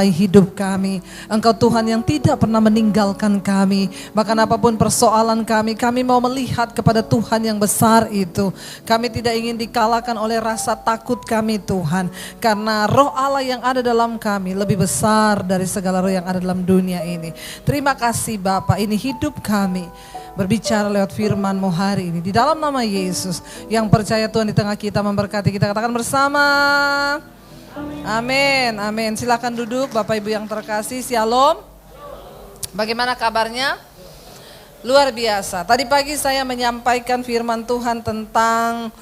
hidup kami. Engkau Tuhan yang tidak pernah meninggalkan kami. Bahkan apapun persoalan kami mau melihat kepada Tuhan yang besar itu. Kami tidak ingin dikalahkan oleh rasa takut kami Tuhan. Karena roh Allah yang ada dalam kami lebih besar dari segala roh yang ada dalam dunia ini. Terima kasih Bapa, ini hidup kami. Berbicara lewat firman-Mu hari ini. Di dalam nama Yesus, yang percaya Tuhan di tengah kita memberkati kita. Katakan bersama. Amin, amin. Silakan duduk Bapak Ibu yang terkasih. Shalom. Bagaimana kabarnya? Luar biasa. Tadi pagi saya menyampaikan firman Tuhan tentang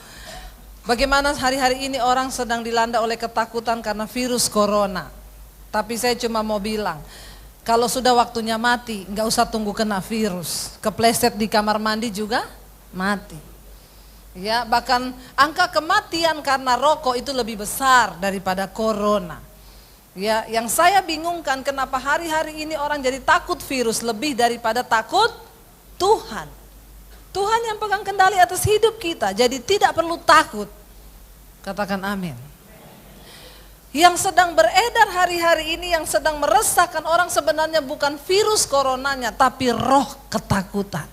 bagaimana hari-hari ini orang sedang dilanda oleh ketakutan karena virus corona. Tapi saya cuma mau bilang, kalau sudah waktunya mati, nggak usah tunggu kena virus. Kepleset di kamar mandi juga mati. Ya, bahkan angka kematian karena rokok itu lebih besar daripada corona. Ya, yang saya bingungkan kenapa hari-hari ini orang jadi takut virus lebih daripada takut Tuhan. Tuhan yang pegang kendali atas hidup kita, jadi tidak perlu takut. Katakan amin. Yang sedang beredar hari-hari ini, yang sedang meresahkan orang sebenarnya bukan virus coronanya, tapi roh ketakutan.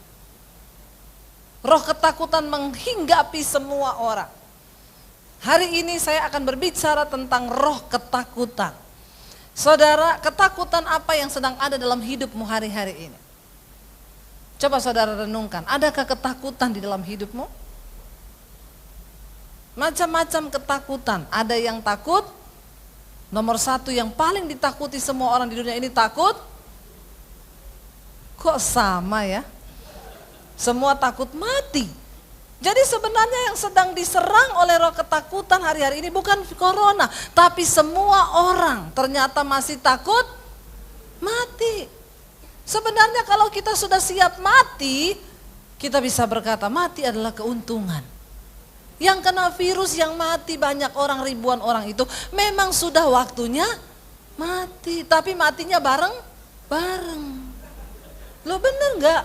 Roh ketakutan menghinggapi semua orang. Hari ini saya akan berbicara tentang roh ketakutan. Saudara, ketakutan apa yang sedang ada dalam hidupmu hari-hari ini? Coba saudara renungkan, adakah ketakutan di dalam hidupmu? Macam-macam ketakutan, ada yang takut. Nomor satu yang paling ditakuti semua orang di dunia ini takut. Kok sama ya? Semua takut mati. Jadi sebenarnya yang sedang diserang oleh roh ketakutan hari-hari ini bukan corona, tapi semua orang ternyata masih takut mati. Sebenarnya kalau kita sudah siap mati, kita bisa berkata mati adalah keuntungan. Yang kena virus yang mati banyak orang, ribuan orang itu memang sudah waktunya mati, tapi matinya bareng-bareng. Lo bener gak?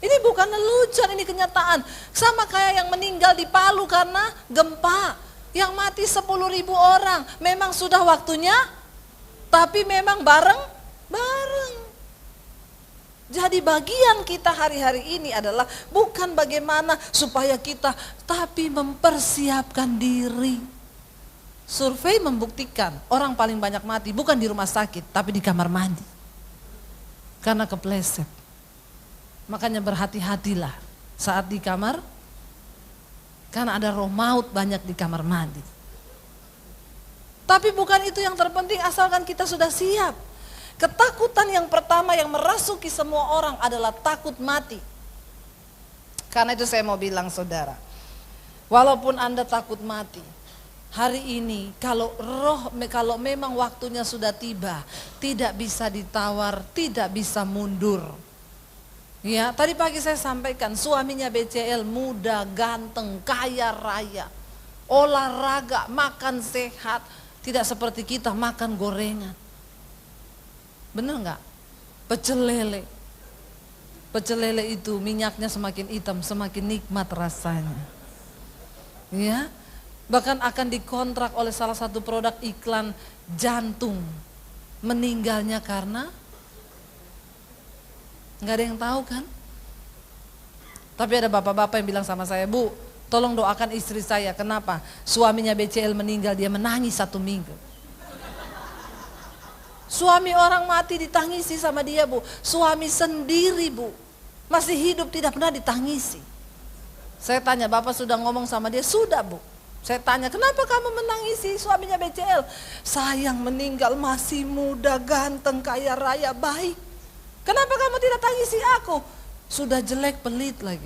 Ini bukan lelucon, ini kenyataan. Sama kayak yang meninggal di Palu karena gempa. Yang mati 10.000 orang. Memang sudah waktunya, tapi memang bareng-bareng. Jadi bagian kita hari-hari ini adalah bukan bagaimana supaya kita, tapi mempersiapkan diri. Survei membuktikan orang paling banyak mati bukan di rumah sakit, tapi di kamar mandi. Karena kepleset. Makanya berhati-hatilah saat di kamar, karena ada roh maut banyak di kamar mandi. Tapi bukan itu yang terpenting, asalkan kita sudah siap. Ketakutan yang pertama yang merasuki semua orang adalah takut mati. Karena itu saya mau bilang saudara, walaupun Anda takut mati, hari ini kalau memang waktunya sudah tiba, tidak bisa ditawar, tidak bisa mundur. Ya, tadi pagi saya sampaikan suaminya BCL muda, ganteng, kaya raya, olahraga, makan sehat, tidak seperti kita makan gorengan. Bener nggak? Pecel lele itu minyaknya semakin hitam, semakin nikmat rasanya. Ya, bahkan akan dikontrak oleh salah satu produk iklan jantung, meninggalnya karena nggak ada yang tahu kan? Tapi ada bapak-bapak yang bilang sama saya, Bu, tolong doakan istri saya. Kenapa? Suaminya BCL meninggal, dia menangis 1 minggu. Suami orang mati ditangisi sama dia, Bu. Suami sendiri, Bu, masih hidup tidak pernah ditangisi. Saya tanya, Bapak sudah ngomong sama dia? Sudah, Bu. Saya tanya, kenapa kamu menangisi suaminya BCL? Sayang meninggal masih muda, ganteng, kaya raya, baik. Kenapa kamu tidak tangisi aku? Sudah jelek, pelit lagi.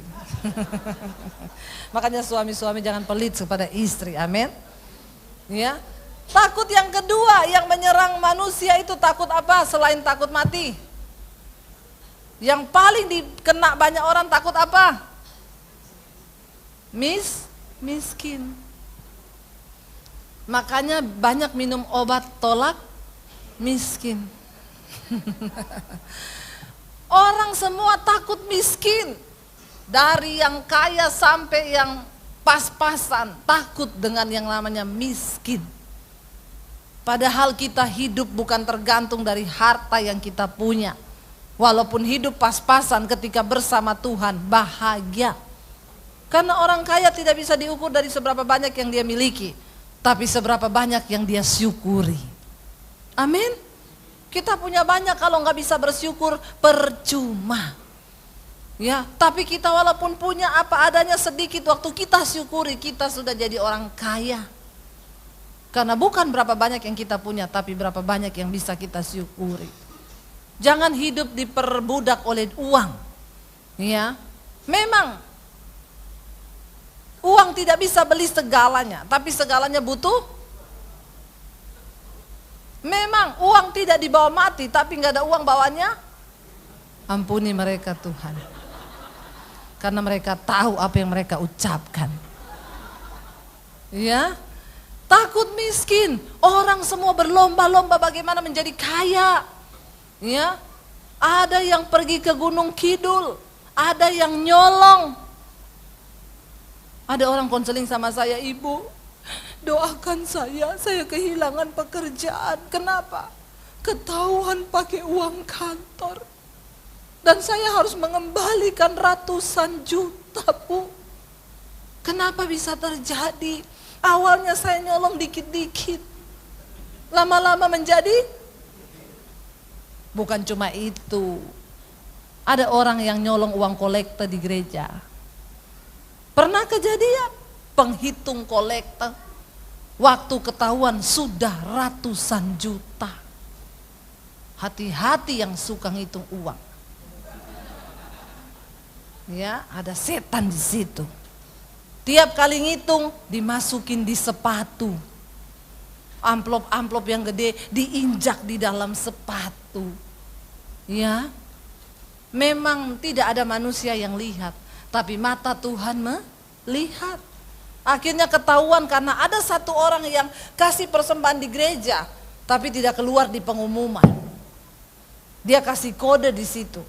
Makanya suami-suami jangan pelit kepada istri, amin. Ya. Takut yang kedua yang menyerang manusia itu takut apa selain takut mati? Yang paling dikena banyak orang takut apa? Miskin. Makanya banyak minum obat tolak miskin. Orang semua takut miskin. Dari yang kaya sampai yang pas-pasan takut dengan yang namanya miskin. Padahal kita hidup bukan tergantung dari harta yang kita punya. Walaupun hidup pas-pasan, ketika bersama Tuhan bahagia. Karena orang kaya tidak bisa diukur dari seberapa banyak yang dia miliki, tapi seberapa banyak yang dia syukuri. Amin. Kita punya banyak, kalau nggak bisa bersyukur percuma. Ya, tapi kita walaupun punya apa adanya sedikit, waktu kita syukuri, kita sudah jadi orang kaya. Karena bukan berapa banyak yang kita punya, tapi berapa banyak yang bisa kita syukuri. Jangan hidup diperbudak oleh uang. Ya, memang uang tidak bisa beli segalanya, tapi segalanya butuh. Memang uang tidak dibawa mati, tapi nggak ada uang bawanya. Ampuni mereka Tuhan. Karena mereka tahu apa yang mereka ucapkan. Ya, takut miskin. Orang semua berlomba-lomba bagaimana menjadi kaya. Ya, ada yang pergi ke Gunung Kidul, ada yang nyolong. Ada orang konseling sama saya, ibu, doakan saya kehilangan pekerjaan. Kenapa? Ketahuan pakai uang kantor. Dan saya harus mengembalikan ratusan juta, Bu. Kenapa bisa terjadi? Awalnya saya nyolong dikit-dikit. Lama-lama menjadi. Bukan cuma itu. Ada orang yang nyolong uang kolektor di gereja. Pernah kejadian penghitung kolektor. Waktu ketahuan sudah ratusan juta. Hati-hati yang suka ngitung uang. Ya, ada setan di situ. Tiap kali ngitung dimasukin di sepatu. Amplop-amplop yang gede diinjak di dalam sepatu. Ya. Memang tidak ada manusia yang lihat, tapi mata Tuhan melihat. Akhirnya ketahuan karena ada satu orang yang kasih persembahan di gereja, tapi tidak keluar di pengumuman. Dia kasih kode di situ.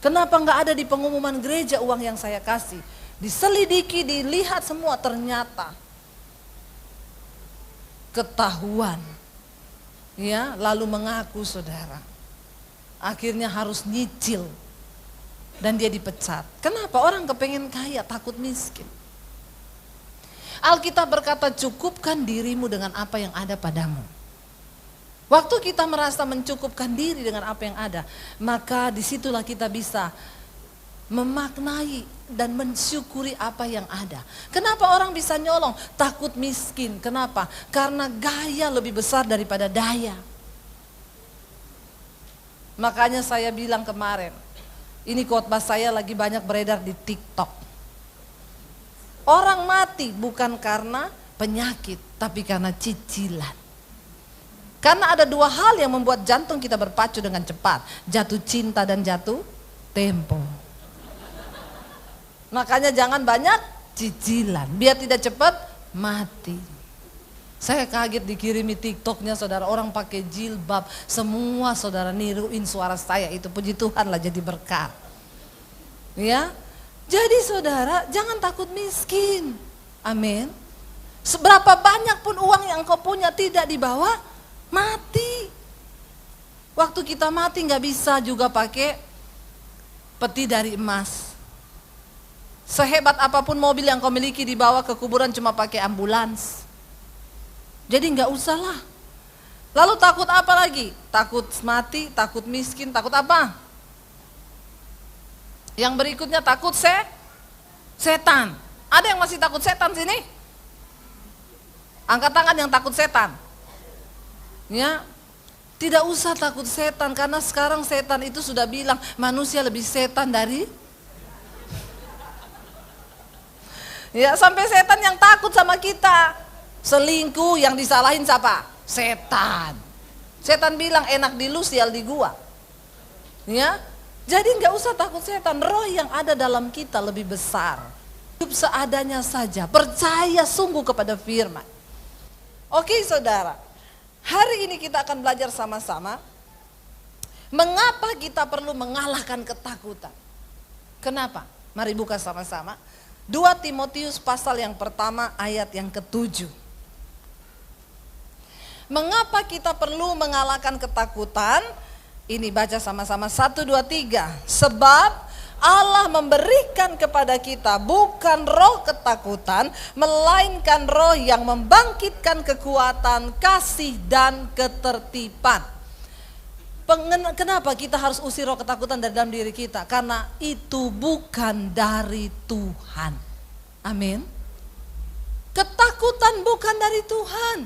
Kenapa nggak ada di pengumuman gereja uang yang saya kasih? Diselidiki, dilihat semua, ternyata ketahuan. Ya, lalu mengaku saudara. Akhirnya harus nyicil. Dan dia dipecat. Kenapa? Orang kepengen kaya, takut miskin. Alkitab berkata, cukupkan dirimu dengan apa yang ada padamu. Waktu kita merasa mencukupkan diri dengan apa yang ada, maka disitulah kita bisa memaknai dan mensyukuri apa yang ada. Kenapa orang bisa nyolong? Takut miskin. Kenapa? Karena gaya lebih besar daripada daya. Makanya saya bilang kemarin, ini khotbah saya lagi banyak beredar di TikTok. Orang mati bukan karena penyakit, tapi karena cicilan. Karena ada dua hal yang membuat jantung kita berpacu dengan cepat. Jatuh cinta dan jatuh tempo. Makanya jangan banyak cicilan, biar tidak cepat mati. Saya kaget dikirimi TikToknya saudara, orang pakai jilbab. Semua saudara niruin suara saya itu, puji Tuhan lah jadi berkat. Ya, jadi saudara jangan takut miskin. Amin. Seberapa banyak pun uang yang kau punya tidak dibawa, mati. Waktu kita mati nggak bisa juga pakai peti dari emas. Sehebat apapun mobil yang kau miliki dibawa ke kuburan cuma pakai ambulans. Jadi nggak usah lah. Lalu takut apa lagi? Takut mati, takut miskin, takut apa? Yang berikutnya takut setan. Ada yang masih takut setan sini? Angkat tangan yang takut setan. Ya, tidak usah takut setan karena sekarang setan itu sudah bilang manusia lebih setan dari. Ya, sampai setan yang takut sama kita. Selingkuh yang disalahin siapa? Setan. Setan bilang enak di lu sial di gua. Ya, jadi nggak usah takut setan. Roh yang ada dalam kita lebih besar. Hidup seadanya saja. Percaya sungguh kepada firman. Oke saudara. Hari ini kita akan belajar sama-sama mengapa kita perlu mengalahkan ketakutan. Kenapa? Mari buka sama-sama. 2 Timotius pasal yang pertama ayat yang ke-7. Mengapa kita perlu mengalahkan ketakutan? Ini baca sama-sama 1, 2, 3. Sebab Allah memberikan kepada kita bukan roh ketakutan, melainkan roh yang membangkitkan kekuatan, kasih dan ketertiban. Kenapa kita harus usir roh ketakutan dari dalam diri kita? Karena itu bukan dari Tuhan. Amin. Ketakutan bukan dari Tuhan.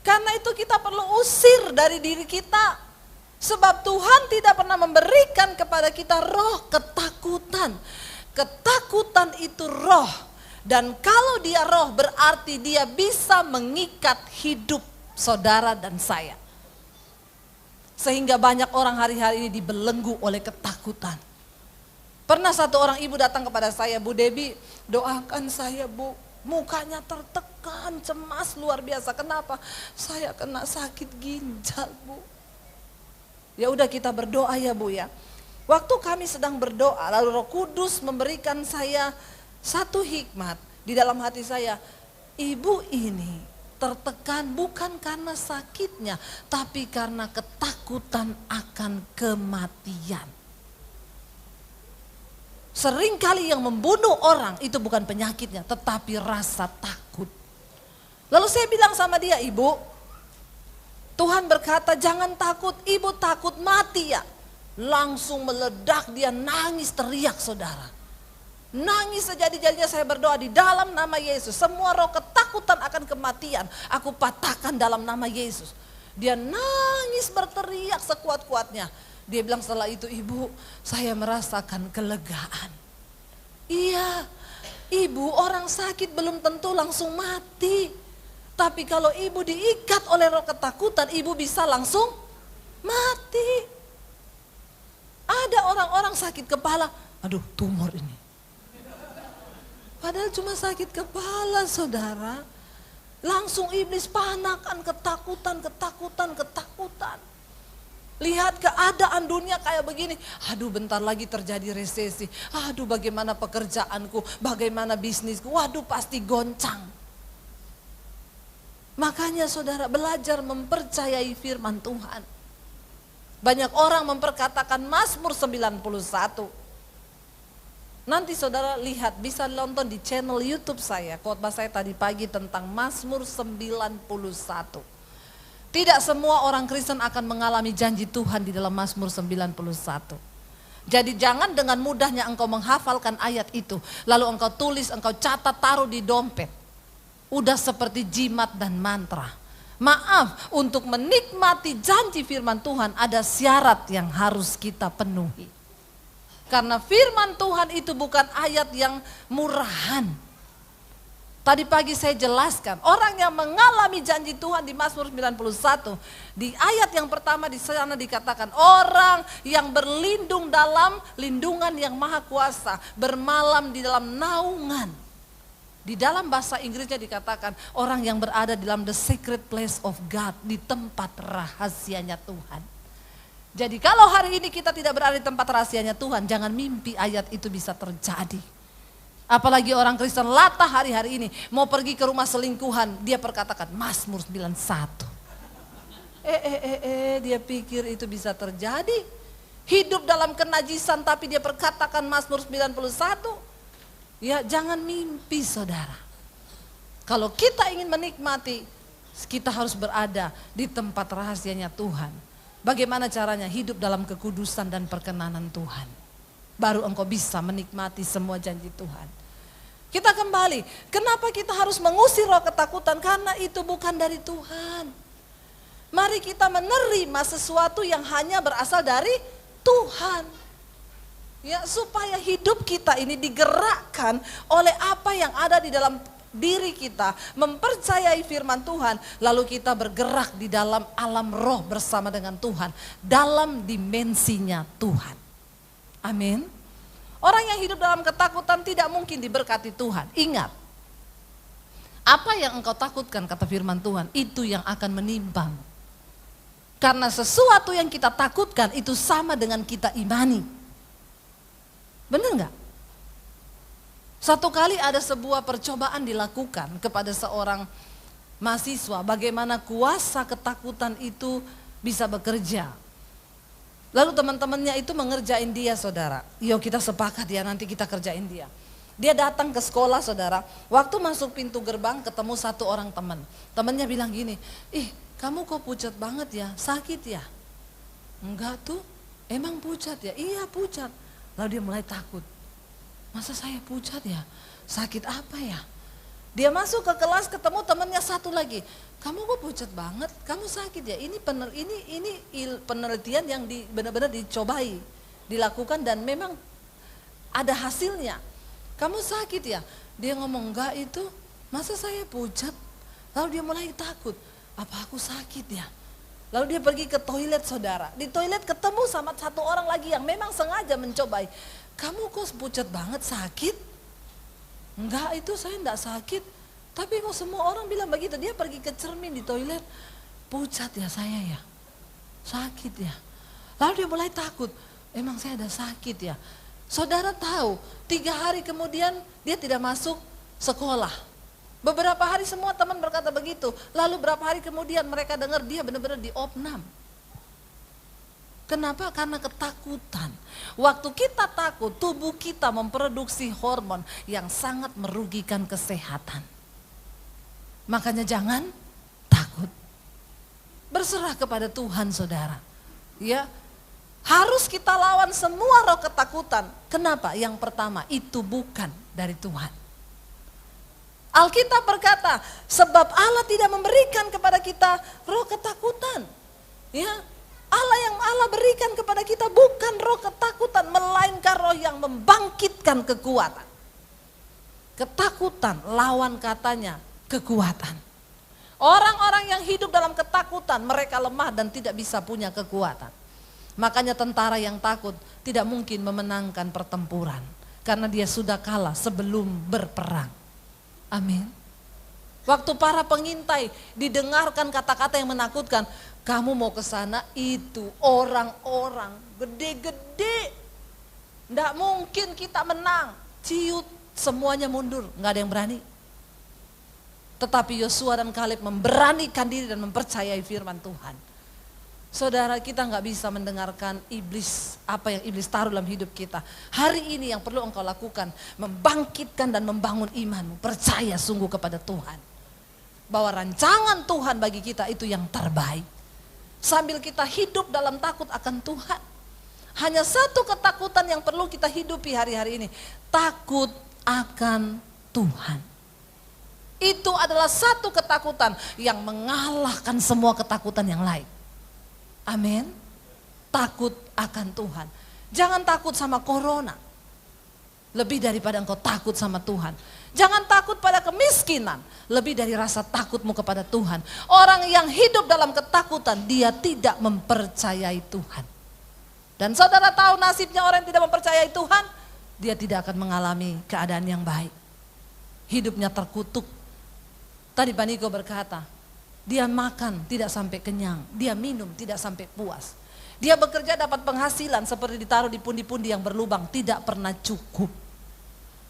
Karena itu kita perlu usir dari diri kita. Sebab Tuhan tidak pernah memberikan kepada kita roh ketakutan. Ketakutan itu roh. Dan kalau dia roh berarti dia bisa mengikat hidup saudara dan saya. Sehingga banyak orang hari-hari ini dibelenggu oleh ketakutan. Pernah satu orang ibu datang kepada saya, Bu Debbie, doakan saya Bu. Mukanya tertekan, cemas luar biasa. Kenapa? Saya kena sakit ginjal Bu. Ya udah kita berdoa ya Bu ya. Waktu kami sedang berdoa, lalu Roh Kudus memberikan saya satu hikmat di dalam hati saya. Ibu ini tertekan bukan karena sakitnya, tapi karena ketakutan akan kematian. Seringkali yang membunuh orang itu bukan penyakitnya, tetapi rasa takut. Lalu saya bilang sama dia, Ibu, Tuhan berkata jangan takut, ibu takut mati ya. Langsung meledak, dia nangis teriak saudara. Nangis sejadi-jadinya saya berdoa di dalam nama Yesus. Semua roh ketakutan akan kematian aku patahkan dalam nama Yesus. Dia nangis berteriak sekuat-kuatnya. Dia bilang setelah itu, Ibu saya merasakan kelegaan. Iya, ibu orang sakit belum tentu langsung mati. Tapi kalau ibu diikat oleh roh ketakutan, ibu bisa langsung mati. Ada orang-orang sakit kepala, aduh tumor ini. Padahal cuma sakit kepala saudara. Langsung iblis panakan ketakutan. Lihat keadaan dunia kayak begini. Aduh bentar lagi terjadi resesi. Aduh bagaimana pekerjaanku, bagaimana bisnisku. Waduh pasti goncang. Makanya saudara belajar mempercayai firman Tuhan. Banyak orang memperkatakan Mazmur 91. Nanti saudara lihat, bisa nonton di channel YouTube saya. Khotbah saya tadi pagi tentang Mazmur 91. Tidak semua orang Kristen akan mengalami janji Tuhan di dalam Mazmur 91. Jadi jangan dengan mudahnya engkau menghafalkan ayat itu, lalu engkau tulis, engkau catat, taruh di dompet. Udah seperti jimat dan mantra. Maaf, untuk menikmati janji firman Tuhan ada syarat yang harus kita penuhi. Karena firman Tuhan itu bukan ayat yang murahan. Tadi pagi saya jelaskan, orang yang mengalami janji Tuhan di Mazmur 91, di ayat yang pertama di sana dikatakan, orang yang berlindung dalam lindungan yang maha kuasa, bermalam di dalam naungan. Di dalam bahasa Inggrisnya dikatakan, orang yang berada di dalam the secret place of God, di tempat rahasianya Tuhan. Jadi kalau hari ini kita tidak berada di tempat rahasianya Tuhan, jangan mimpi ayat itu bisa terjadi. Apalagi orang Kristen latah hari-hari ini, mau pergi ke rumah selingkuhan, dia perkatakan Mazmur 91. Dia pikir itu bisa terjadi. Hidup dalam kenajisan tapi dia perkatakan Mazmur 91. Ya jangan mimpi saudara. Kalau kita ingin menikmati, kita harus berada di tempat rahasianya Tuhan. Bagaimana caranya? Hidup dalam kekudusan dan perkenanan Tuhan. Baru engkau bisa menikmati semua janji Tuhan. Kita kembali, kenapa kita harus mengusir roh ketakutan? Karena itu bukan dari Tuhan. Mari kita menerima sesuatu yang hanya berasal dari Tuhan. Ya, supaya hidup kita ini digerakkan oleh apa yang ada di dalam diri kita, mempercayai firman Tuhan, lalu kita bergerak di dalam alam roh bersama dengan Tuhan, dalam dimensinya Tuhan. Amin. Orang yang hidup dalam ketakutan tidak mungkin diberkati Tuhan. Ingat, apa yang engkau takutkan kata firman Tuhan, itu yang akan menimpa. Karena sesuatu yang kita takutkan itu sama dengan kita imani. Benar enggak? Satu kali ada sebuah percobaan dilakukan kepada seorang mahasiswa, bagaimana kuasa ketakutan itu bisa bekerja. Lalu teman-temannya itu mengerjain dia, saudara. Yuk kita sepakat ya, nanti kita kerjain dia. Dia datang ke sekolah, saudara. Waktu masuk pintu gerbang ketemu satu orang teman. Temannya bilang gini, ih kamu kok pucat banget ya, sakit ya? Enggak tuh, emang pucat ya? Iya pucat. Lalu dia mulai takut. Masa saya pucat ya? Sakit apa ya? Dia masuk ke kelas ketemu temannya satu lagi. Kamu kok pucat banget? Kamu sakit ya? Ini penelitian yang benar-benar dicobai, dilakukan dan memang ada hasilnya. Kamu sakit ya? Dia ngomong enggak itu. Masa saya pucat? Lalu dia mulai takut. Apa aku sakit ya? Lalu dia pergi ke toilet, saudara. Di toilet ketemu sama satu orang lagi yang memang sengaja mencobai. Kamu kok pucat banget, sakit? Enggak, itu saya enggak sakit. Tapi kok semua orang bilang begitu. Dia pergi ke cermin di toilet. Pucat ya saya ya? Sakit ya? Lalu dia mulai takut. Emang saya ada sakit ya? Saudara tahu, 3 hari kemudian dia tidak masuk sekolah. Beberapa hari semua teman berkata begitu. Lalu berapa hari kemudian mereka dengar dia benar-benar diopnam. Kenapa? Karena ketakutan. Waktu kita takut, tubuh kita memproduksi hormon yang sangat merugikan kesehatan. Makanya jangan takut. Berserah kepada Tuhan, saudara. Ya, harus kita lawan semua roh ketakutan. Kenapa? Yang pertama, itu bukan dari Tuhan. Alkitab berkata, sebab Allah tidak memberikan kepada kita roh ketakutan. Ya, Allah berikan kepada kita bukan roh ketakutan, melainkan roh yang membangkitkan kekuatan. Ketakutan lawan katanya kekuatan. Orang-orang yang hidup dalam ketakutan, mereka lemah dan tidak bisa punya kekuatan. Makanya tentara yang takut tidak mungkin memenangkan pertempuran, karena dia sudah kalah sebelum berperang. Amin. Waktu para pengintai didengarkan kata-kata yang menakutkan, kamu mau ke sana, itu orang-orang gede-gede. Nggak mungkin kita menang. Ciut, semuanya mundur, nggak ada yang berani. Tetapi Yosua dan Kaleb memberanikan diri dan mempercayai firman Tuhan. Saudara, kita nggak bisa mendengarkan iblis, apa yang iblis taruh dalam hidup kita. Hari ini yang perlu engkau lakukan, membangkitkan dan membangun imanmu. Percaya sungguh kepada Tuhan. Bahwa rancangan Tuhan bagi kita itu yang terbaik. Sambil kita hidup dalam takut akan Tuhan. Hanya satu ketakutan yang perlu kita hidupi hari-hari ini. Takut akan Tuhan. Itu adalah satu ketakutan yang mengalahkan semua ketakutan yang lain. Amin. Takut akan Tuhan. Jangan takut sama corona. Lebih daripada engkau takut sama Tuhan. Jangan takut pada kemiskinan. Lebih dari rasa takutmu kepada Tuhan. Orang yang hidup dalam ketakutan, dia tidak mempercayai Tuhan. Dan saudara tahu nasibnya orang yang tidak mempercayai Tuhan, dia tidak akan mengalami keadaan yang baik. Hidupnya terkutuk. Tadi Pak Niko berkata, dia makan tidak sampai kenyang, dia minum tidak sampai puas. Dia bekerja dapat penghasilan seperti ditaruh di pundi-pundi yang berlubang, tidak pernah cukup.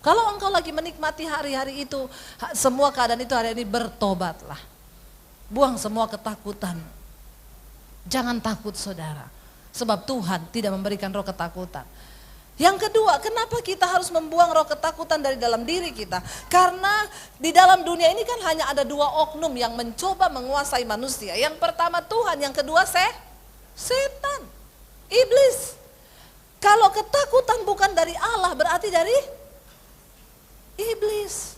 Kalau engkau lagi menikmati hari-hari itu, semua keadaan itu hari ini, bertobatlah. Buang semua ketakutan. Jangan takut, saudara. Sebab Tuhan tidak memberikan roh ketakutan. Yang kedua, kenapa kita harus membuang roh ketakutan dari dalam diri kita? Karena di dalam dunia ini kan hanya ada 2 oknum yang mencoba menguasai manusia. Yang pertama Tuhan, yang kedua setan, iblis. Kalau ketakutan bukan dari Allah, berarti dari iblis.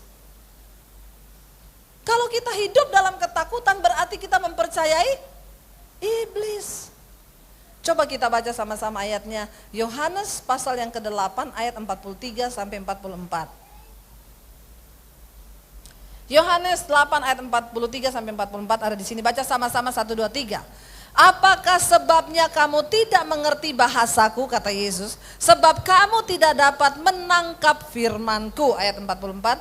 Kalau kita hidup dalam ketakutan, berarti kita mempercayai iblis. Coba kita baca sama-sama ayatnya. Yohanes pasal yang ke-8 ayat 43 sampai 44. Yohanes 8 ayat 43 sampai 44 ada di sini. Baca sama-sama 1 2 3. Apakah sebabnya kamu tidak mengerti bahasaku, kata Yesus? Sebab kamu tidak dapat menangkap firmanku. Ayat 44.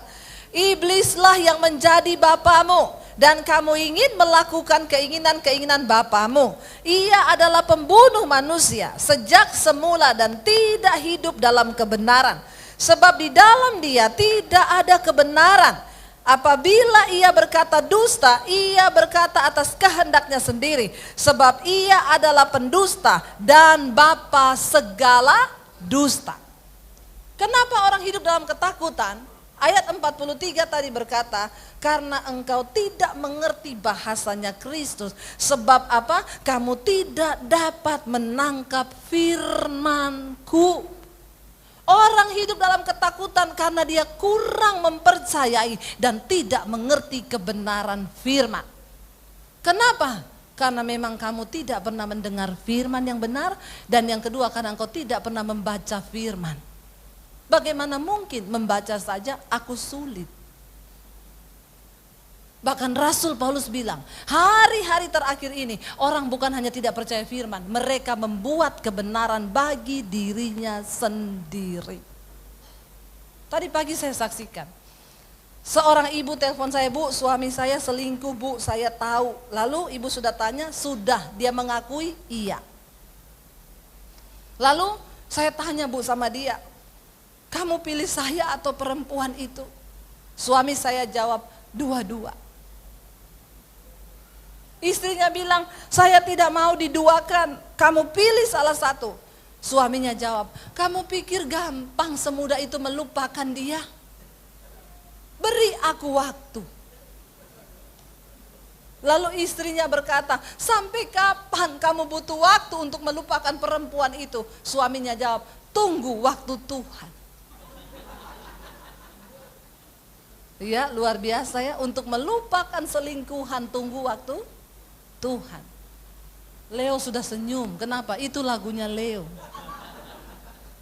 Iblislah yang menjadi bapamu. Dan kamu ingin melakukan keinginan-keinginan bapamu. Ia adalah pembunuh manusia sejak semula dan tidak hidup dalam kebenaran. Sebab di dalam dia tidak ada kebenaran. Apabila ia berkata dusta, ia berkata atas kehendaknya sendiri, sebab ia adalah pendusta dan bapa segala dusta. Kenapa orang hidup dalam ketakutan? Ayat 43 tadi berkata, karena engkau tidak mengerti bahasanya Kristus. Sebab apa? Kamu tidak dapat menangkap firman-Ku. Orang hidup dalam ketakutan karena dia kurang mempercayai dan tidak mengerti kebenaran firman. Kenapa? Karena memang kamu tidak pernah mendengar firman yang benar, dan yang kedua karena engkau tidak pernah membaca firman. Bagaimana mungkin membaca saja aku sulit. Bahkan Rasul Paulus bilang, hari-hari terakhir ini orang bukan hanya tidak percaya firman, mereka membuat kebenaran bagi dirinya sendiri. Tadi pagi saya saksikan, seorang ibu telepon saya, Bu, suami saya selingkuh, Bu, saya tahu. Lalu ibu sudah tanya, sudah, dia mengakui iya. Lalu saya tanya, Bu, sama dia, kamu pilih saya atau perempuan itu? Suami saya jawab, dua-dua. Istrinya bilang, saya tidak mau diduakan, kamu pilih salah satu. Suaminya jawab, kamu pikir gampang semudah itu melupakan dia? Beri aku waktu. Lalu istrinya berkata, sampai kapan kamu butuh waktu untuk melupakan perempuan itu? Suaminya jawab, tunggu waktu Tuhan. Ya, luar biasa ya, untuk melupakan selingkuhan tunggu waktu Tuhan. Leo sudah senyum, kenapa? Itu lagunya Leo.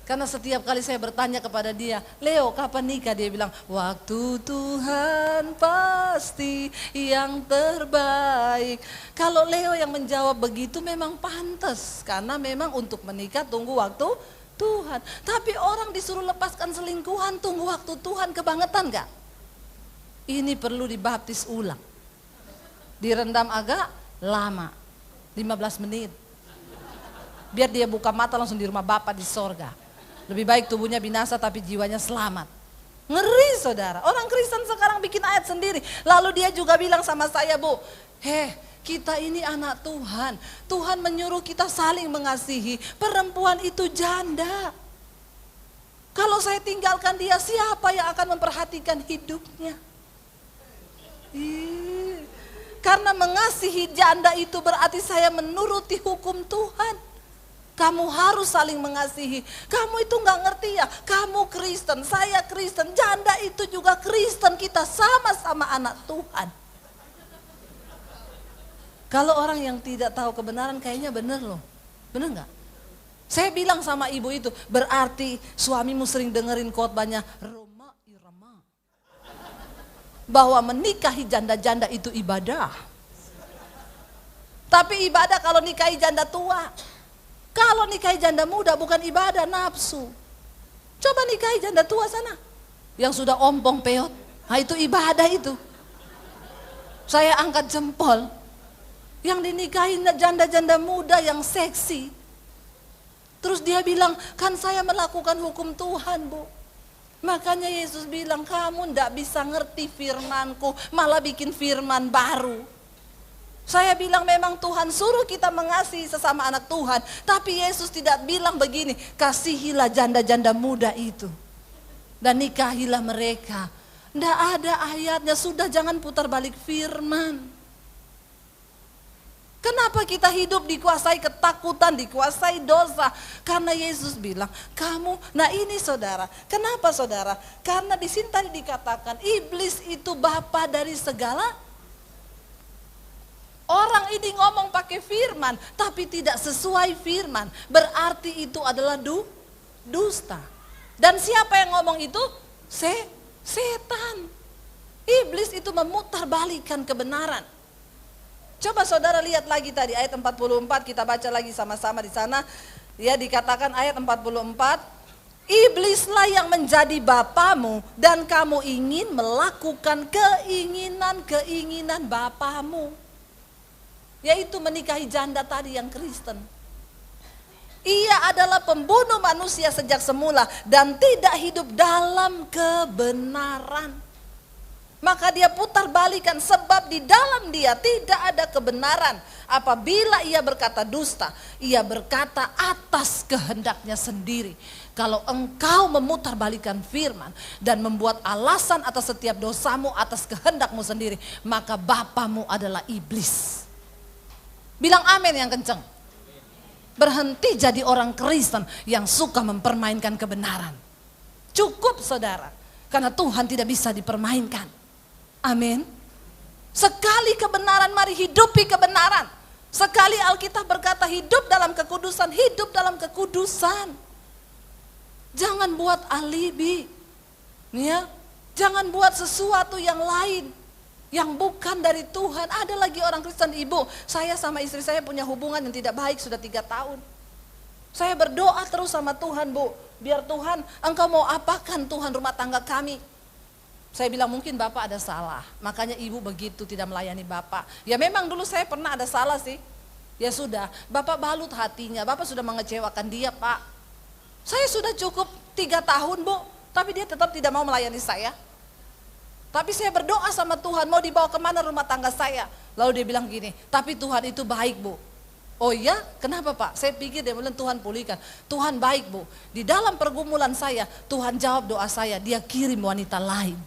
Karena setiap kali saya bertanya kepada dia, Leo kapan nikah? Dia bilang, waktu Tuhan pasti yang terbaik. Kalau Leo yang menjawab begitu memang pantas, karena memang untuk menikah tunggu waktu Tuhan. Tapi orang disuruh lepaskan selingkuhan tunggu waktu Tuhan, kebangetan gak? Ini perlu dibaptis ulang. Direndam agak lama, 15 menit. Biar dia buka mata langsung di rumah Bapa di sorga. Lebih baik tubuhnya binasa tapi jiwanya selamat. Ngeri saudara, orang Kristen sekarang bikin ayat sendiri. Lalu dia juga bilang sama saya, Bu, kita ini anak Tuhan. Tuhan menyuruh kita saling mengasihi. Perempuan itu janda. Kalau saya tinggalkan dia, siapa yang akan memperhatikan hidupnya? Karena mengasihi janda itu berarti saya menuruti hukum Tuhan. Kamu harus saling mengasihi. Kamu itu gak ngerti ya, kamu Kristen, saya Kristen, janda itu juga Kristen, kita sama-sama anak Tuhan. Kalau orang yang tidak tahu kebenaran kayaknya benar loh, benar gak? Saya bilang sama ibu itu, berarti suamimu sering dengerin khotbahnya Roma Irama, bahwa menikahi janda-janda itu ibadah. Tapi ibadah kalau nikahi janda tua. Kalau nikahi janda muda bukan ibadah, nafsu. Coba nikahi janda tua sana, yang sudah ompong peot. Nah itu ibadah itu. Saya angkat jempol. Yang dinikahi janda-janda muda yang seksi. Terus dia bilang, kan saya melakukan hukum Tuhan, Bu. Makanya Yesus bilang, kamu ndak bisa ngerti firman-Ku, malah bikin firman baru. Saya bilang memang Tuhan suruh kita mengasihi sesama anak Tuhan, tapi Yesus tidak bilang begini, kasihilah janda-janda muda itu dan nikahilah mereka. Ndak ada ayatnya, sudah jangan putar balik firman. Kenapa kita hidup dikuasai ketakutan, dikuasai dosa? Karena Yesus bilang, kamu, nah ini saudara, kenapa saudara? Karena di sini tadi dikatakan, iblis itu bapa dari segala. Orang ini ngomong pakai firman, tapi tidak sesuai firman. Berarti itu adalah dusta. Dan siapa yang ngomong itu? Setan. Iblis itu memutarbalikkan kebenaran. Coba saudara lihat lagi tadi ayat 44, kita baca lagi sama-sama di sana. Ya, dikatakan ayat 44, iblislah yang menjadi bapamu dan kamu ingin melakukan keinginan-keinginan bapamu. Yaitu menikahi janda tadi yang Kristen. Ia adalah pembunuh manusia sejak semula dan tidak hidup dalam kebenaran. Maka dia putar balikan, sebab di dalam dia tidak ada kebenaran. Apabila ia berkata dusta, ia berkata atas kehendaknya sendiri. Kalau engkau memutar balikan firman dan membuat alasan atas setiap dosamu atas kehendakmu sendiri, maka bapamu adalah iblis. Bilang amin yang kenceng. Berhenti jadi orang Kristen yang suka mempermainkan kebenaran. Cukup saudara, karena Tuhan tidak bisa dipermainkan. Amin. Sekali kebenaran, mari hidupi kebenaran. Sekali Alkitab berkata hidup dalam kekudusan, hidup dalam kekudusan. Jangan buat alibi, ya. Jangan buat sesuatu yang lain, yang bukan dari Tuhan. Ada lagi orang Kristen, ibu, saya sama istri saya punya hubungan yang tidak baik sudah 3 tahun. Saya berdoa terus sama Tuhan, bu, biar Tuhan, engkau mau apakan Tuhan rumah tangga kami. Saya bilang mungkin Bapak ada salah, makanya ibu begitu tidak melayani Bapak. Ya memang dulu saya pernah ada salah sih. Ya sudah, Bapak balut hatinya, Bapak sudah mengecewakan dia, Pak. Saya sudah cukup 3 tahun, bu, tapi dia tetap tidak mau melayani saya. Tapi saya berdoa sama Tuhan, mau dibawa kemana rumah tangga saya. Lalu dia bilang gini, tapi Tuhan itu baik, bu. Oh iya, kenapa Pak? Saya pikir dia bilang Tuhan pulihkan. Tuhan baik, bu. Di dalam pergumulan saya, Tuhan jawab doa saya, dia kirim wanita lain.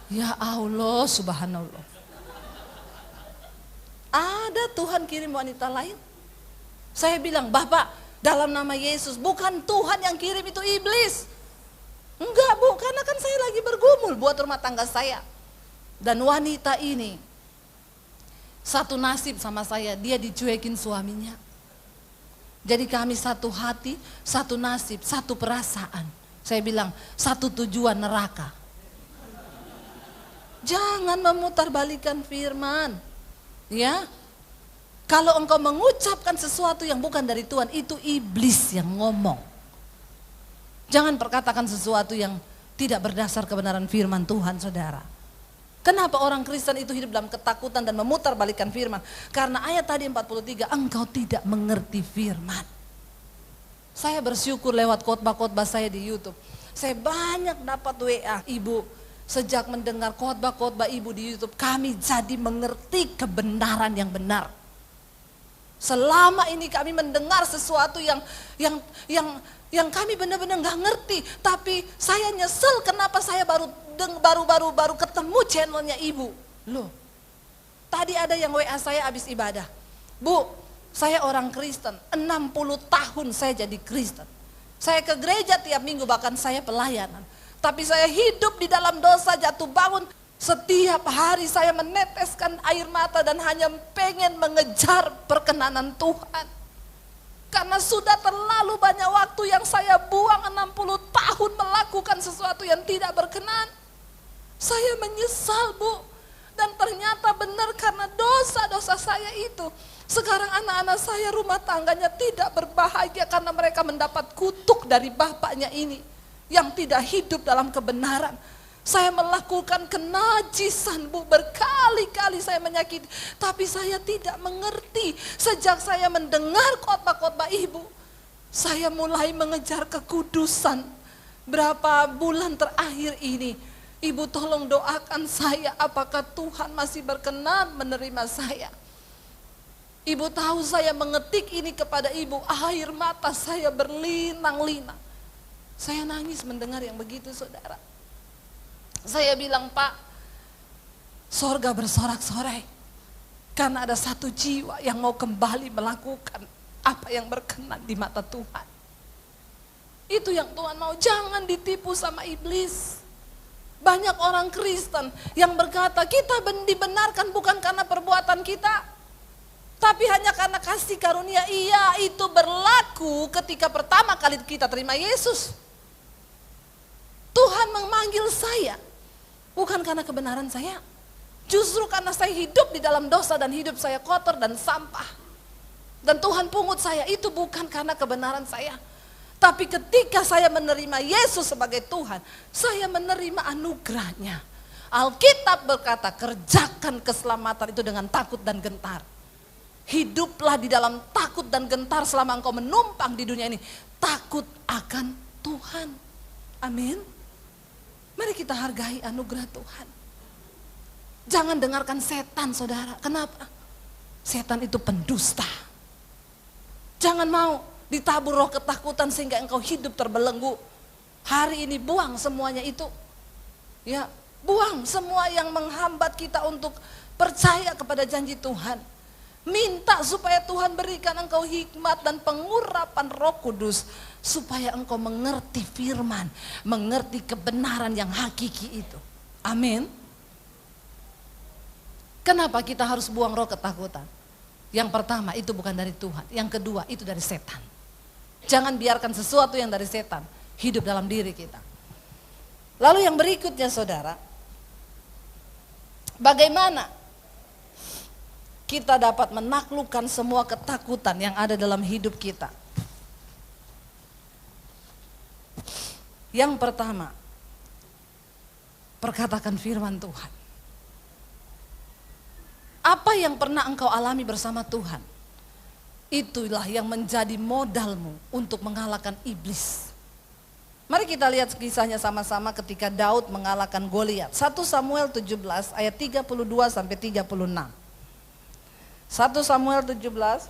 Ya Allah, subhanallah. Ada Tuhan kirim wanita lain. Saya bilang, Bapak, dalam nama Yesus, bukan Tuhan yang kirim, itu iblis. Enggak, bu, karena kan saya lagi bergumul buat rumah tangga saya. Dan wanita ini satu nasib sama saya, dia dicuekin suaminya. Jadi kami satu hati, satu nasib, satu perasaan. Saya bilang, satu tujuan neraka. Jangan memutarbalikkan firman. Ya. Kalau engkau mengucapkan sesuatu yang bukan dari Tuhan, itu iblis yang ngomong. Jangan perkatakan sesuatu yang tidak berdasar kebenaran firman Tuhan, saudara. Kenapa orang Kristen itu hidup dalam ketakutan dan memutarbalikkan firman? Karena ayat tadi 43, engkau tidak mengerti firman. Saya bersyukur lewat khotbah-khotbah saya di YouTube. Saya banyak dapat WA, ibu, sejak mendengar khotbah-khotbah ibu di YouTube, kami jadi mengerti kebenaran yang benar. Selama ini kami mendengar sesuatu yang kami benar-benar nggak ngerti, tapi saya nyesel kenapa saya baru ketemu channelnya ibu. Loh, tadi ada yang WA saya habis ibadah. Bu, saya orang Kristen, 60 tahun saya jadi Kristen. Saya ke gereja tiap minggu, bahkan saya pelayanan. Tapi saya hidup di dalam dosa, jatuh bangun. Setiap hari saya meneteskan air mata dan hanya pengen mengejar perkenanan Tuhan. Karena sudah terlalu banyak waktu yang saya buang, 60 tahun melakukan sesuatu yang tidak berkenan. Saya menyesal, bu. Dan ternyata benar karena dosa-dosa saya itu. Sekarang anak-anak saya rumah tangganya tidak berbahagia karena mereka mendapat kutuk dari bapaknya ini. Yang tidak hidup dalam kebenaran. Saya melakukan kenajisan, bu, berkali-kali saya menyakiti, tapi saya tidak mengerti. Sejak saya mendengar khotbah-khotbah ibu, saya mulai mengejar kekudusan. Berapa bulan terakhir ini, ibu tolong doakan saya, apakah Tuhan masih berkenan menerima saya. Ibu tahu saya mengetik ini kepada ibu, air mata saya berlinang-linang. Saya nangis mendengar yang begitu, saudara. Saya bilang, Pak, sorga bersorak-sorai karena ada satu jiwa yang mau kembali melakukan apa yang berkenan di mata Tuhan. Itu yang Tuhan mau, jangan ditipu sama iblis. Banyak orang Kristen yang berkata kita dibenarkan bukan karena perbuatan kita, tapi hanya karena kasih karunia. Iya, itu berlaku ketika pertama kali kita terima Yesus. Tuhan memanggil saya bukan karena kebenaran saya, justru karena saya hidup di dalam dosa dan hidup saya kotor dan sampah. Dan Tuhan pungut saya, itu bukan karena kebenaran saya. Tapi ketika saya menerima Yesus sebagai Tuhan, saya menerima anugerahnya. Alkitab berkata, kerjakan keselamatan itu dengan takut dan gentar. Hiduplah di dalam takut dan gentar selama engkau menumpang di dunia ini. Takut akan Tuhan. Amin. Mari kita hargai anugerah Tuhan. Jangan dengarkan setan, saudara. Kenapa? Setan itu pendusta. Jangan mau ditabur roh ketakutan sehingga engkau hidup terbelenggu. Hari ini buang semuanya itu. Ya, buang semua yang menghambat kita untuk percaya kepada janji Tuhan. Minta supaya Tuhan berikan engkau hikmat dan pengurapan Roh Kudus supaya engkau mengerti firman, mengerti kebenaran yang hakiki itu. Amin. Kenapa kita harus buang roh ketakutan? Yang pertama, itu bukan dari Tuhan. Yang kedua, itu dari setan. Jangan biarkan sesuatu yang dari setan hidup dalam diri kita. Lalu yang berikutnya, saudara, bagaimana kita dapat menaklukkan semua ketakutan yang ada dalam hidup kita? Yang pertama, perkatakan firman Tuhan. Apa yang pernah engkau alami bersama Tuhan, itulah yang menjadi modalmu untuk mengalahkan iblis. Mari kita lihat kisahnya sama-sama ketika Daud mengalahkan Goliat. 1 Samuel 17 ayat 32 sampai 36. 1 Samuel 17.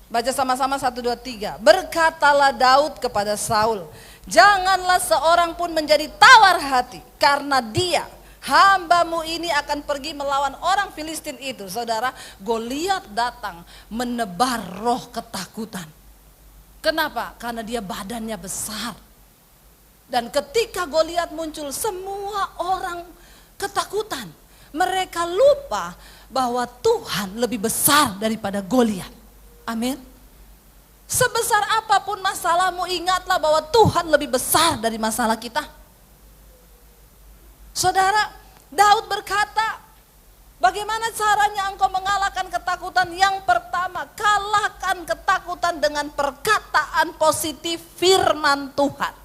Baca sama-sama 1, 2, 3. Berkatalah Daud kepada Saul, janganlah seorang pun menjadi tawar hati, karena dia, hambamu ini akan pergi melawan orang Filistin itu. Saudara, Goliat datang menebar roh ketakutan. Kenapa? Karena dia badannya besar. Dan ketika Goliat muncul, semua orang ketakutan. Mereka lupa bahwa Tuhan lebih besar daripada Goliat. Amin. Sebesar apapun masalahmu, ingatlah bahwa Tuhan lebih besar dari masalah kita. Saudara, Daud berkata, bagaimana caranya engkau mengalahkan ketakutan? Yang pertama, kalahkan ketakutan dengan perkataan positif firman Tuhan.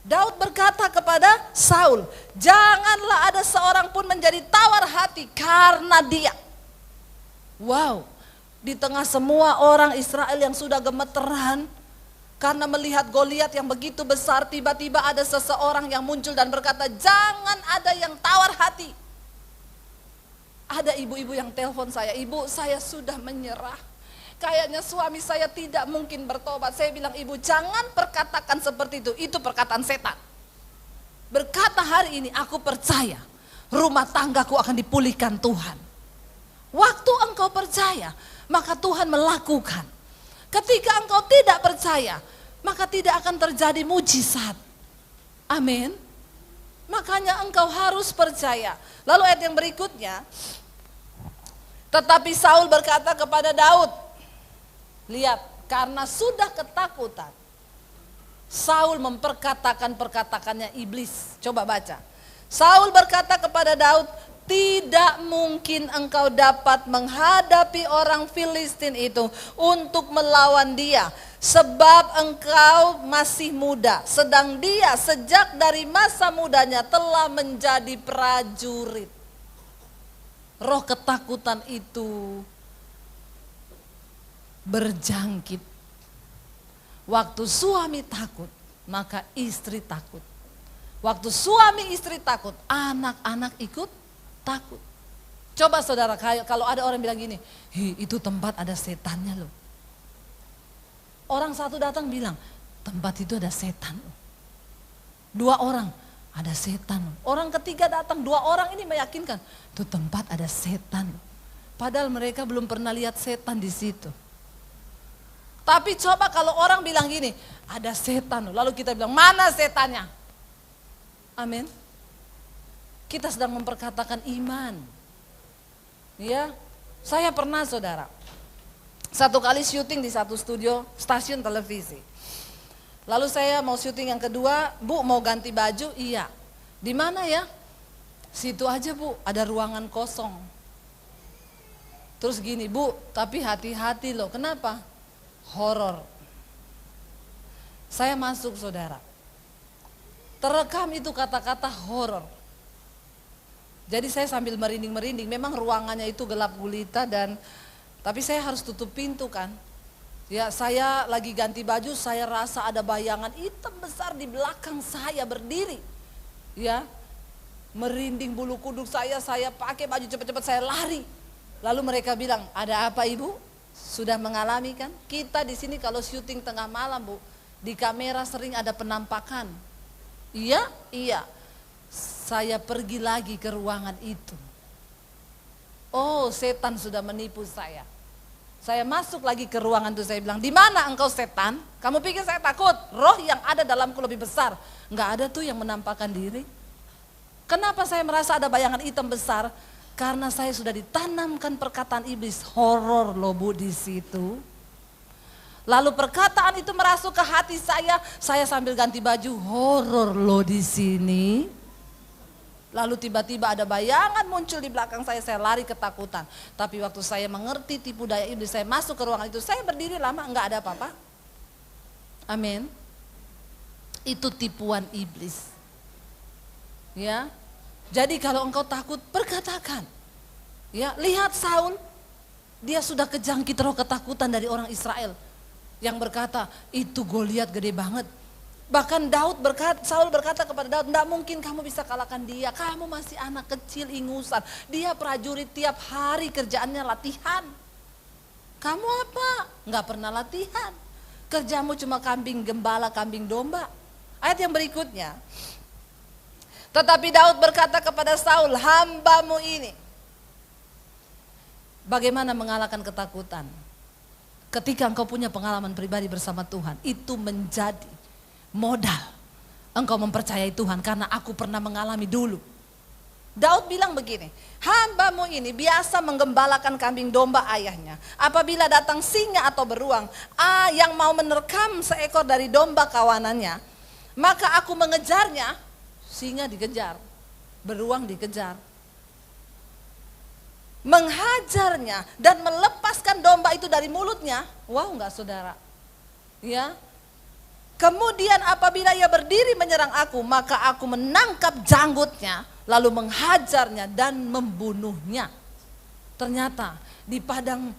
Daud berkata kepada Saul, janganlah ada seorang pun menjadi tawar hati karena dia. Wow, di tengah semua orang Israel yang sudah gemeteran, karena melihat Goliat yang begitu besar, tiba-tiba ada seseorang yang muncul dan berkata, jangan ada yang tawar hati. Ada ibu-ibu yang telepon saya, ibu saya sudah menyerah. Kayaknya suami saya tidak mungkin bertobat. Saya bilang, ibu jangan perkatakan seperti itu perkataan setan. Berkata hari ini, aku percaya rumah tanggaku akan dipulihkan Tuhan. Waktu engkau percaya, maka Tuhan melakukan. Ketika engkau tidak percaya, maka tidak akan terjadi mujizat. Amin. Makanya engkau harus percaya. Lalu ayat yang berikutnya, tetapi Saul berkata kepada Daud, lihat, karena sudah ketakutan, Saul memperkatakan-perkatakannya iblis. Coba baca. Saul berkata kepada Daud, tidak mungkin engkau dapat menghadapi orang Filistin itu untuk melawan dia, sebab engkau masih muda, sedang dia sejak dari masa mudanya telah menjadi prajurit. Roh ketakutan itu berjangkit. Waktu suami takut, maka istri takut. Waktu suami istri takut, anak-anak ikut takut. Coba saudara, kalau ada orang bilang gini, itu tempat ada setannya loh. Orang satu datang bilang, tempat itu ada setan. 2 orang, ada setan. Orang ketiga datang, 2 orang ini meyakinkan, itu tempat ada setan. Padahal mereka belum pernah lihat setan di situ. Tapi coba kalau orang bilang gini, ada setan. Lalu kita bilang, mana setannya? Amin. Kita sedang memperkatakan iman. Ya, saya pernah saudara, satu kali syuting di satu studio stasiun televisi. Lalu saya mau syuting yang kedua, Bu mau ganti baju? Iya. Di mana ya? Situ aja Bu, ada ruangan kosong. Terus gini, Bu, tapi hati-hati loh. Kenapa? Horor. Saya masuk saudara. Terekam itu kata-kata horor. Jadi saya sambil merinding-merinding, memang ruangannya itu gelap gulita tapi saya harus tutup pintu kan. Ya, saya lagi ganti baju, saya rasa ada bayangan hitam besar di belakang saya berdiri. Ya, merinding bulu kuduk saya pakai baju cepat-cepat saya lari. Lalu mereka bilang, "Ada apa Ibu? Sudah mengalami kan?" Kita di sini kalau syuting tengah malam, Bu, di kamera sering ada penampakan. Iya. Saya pergi lagi ke ruangan itu. Oh, setan sudah menipu saya. Saya masuk lagi ke ruangan itu, saya bilang, "Di mana engkau setan? Kamu pikir saya takut? Roh yang ada dalamku lebih besar." Enggak ada tuh yang menampakkan diri. Kenapa saya merasa ada bayangan hitam besar? Karena saya sudah ditanamkan perkataan iblis, horor loh Bu di situ. Lalu perkataan itu merasuk ke hati saya sambil ganti baju, horor loh di sini. Lalu tiba-tiba ada bayangan muncul di belakang saya lari ketakutan. Tapi waktu saya mengerti tipu daya iblis, saya masuk ke ruangan itu, saya berdiri lama, enggak ada apa-apa. Amin. Itu tipuan iblis. Ya. Jadi kalau engkau takut, perkatakan. Ya, lihat Saul, dia sudah kejangkit roh ketakutan dari orang Israel yang berkata, "Itu Goliat gede banget." Bahkan Saul berkata kepada Daud, "Enggak mungkin kamu bisa kalahkan dia. Kamu masih anak kecil ingusan. Dia prajurit tiap hari kerjaannya latihan. Kamu apa? Enggak pernah latihan. Kerjamu cuma kambing gembala, kambing domba." Ayat yang berikutnya. Tetapi Daud berkata kepada Saul, "Hambamu ini." Bagaimana mengalahkan ketakutan? Ketika engkau punya pengalaman pribadi bersama Tuhan, itu menjadi modal engkau mempercayai Tuhan, karena aku pernah mengalami dulu. Daud bilang begini, "Hambamu ini biasa menggembalakan kambing domba ayahnya. Apabila datang singa atau beruang yang mau menerkam seekor dari domba kawanannya, maka aku mengejarnya." Singa dikejar, beruang dikejar, menghajarnya dan melepaskan domba itu dari mulutnya. Wow, enggak saudara? Ya. Kemudian apabila ia berdiri menyerang aku, maka aku menangkap janggutnya, lalu menghajarnya dan membunuhnya. Ternyata di padang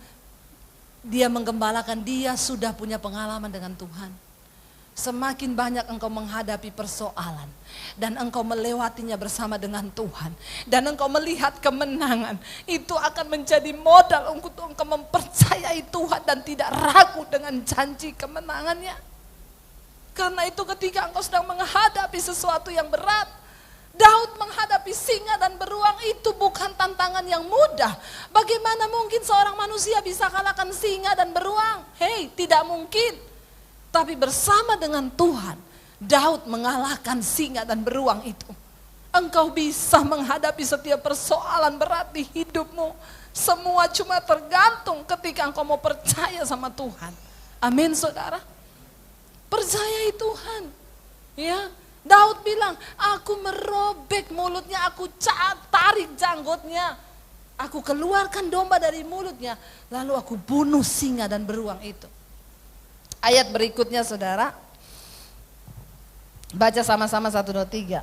dia menggembalakan, dia sudah punya pengalaman dengan Tuhan. Semakin banyak engkau menghadapi persoalan dan engkau melewatinya bersama dengan Tuhan, dan engkau melihat kemenangan, itu akan menjadi modal untuk engkau mempercayai Tuhan dan tidak ragu dengan janji kemenangannya. Karena itu ketika engkau sedang menghadapi sesuatu yang berat, Daud menghadapi singa dan beruang itu bukan tantangan yang mudah. Bagaimana mungkin seorang manusia bisa kalahkan singa dan beruang? Hei, tidak mungkin. Tapi bersama dengan Tuhan, Daud mengalahkan singa dan beruang itu. Engkau bisa menghadapi setiap persoalan berat di hidupmu. Semua cuma tergantung ketika engkau mau percaya sama Tuhan. Amin saudara. Percayai Tuhan. Ya, Daud bilang, "Aku merobek mulutnya, aku tarik janggutnya. Aku keluarkan domba dari mulutnya, lalu aku bunuh singa dan beruang itu." Ayat berikutnya saudara, baca sama-sama 1, 2, 3.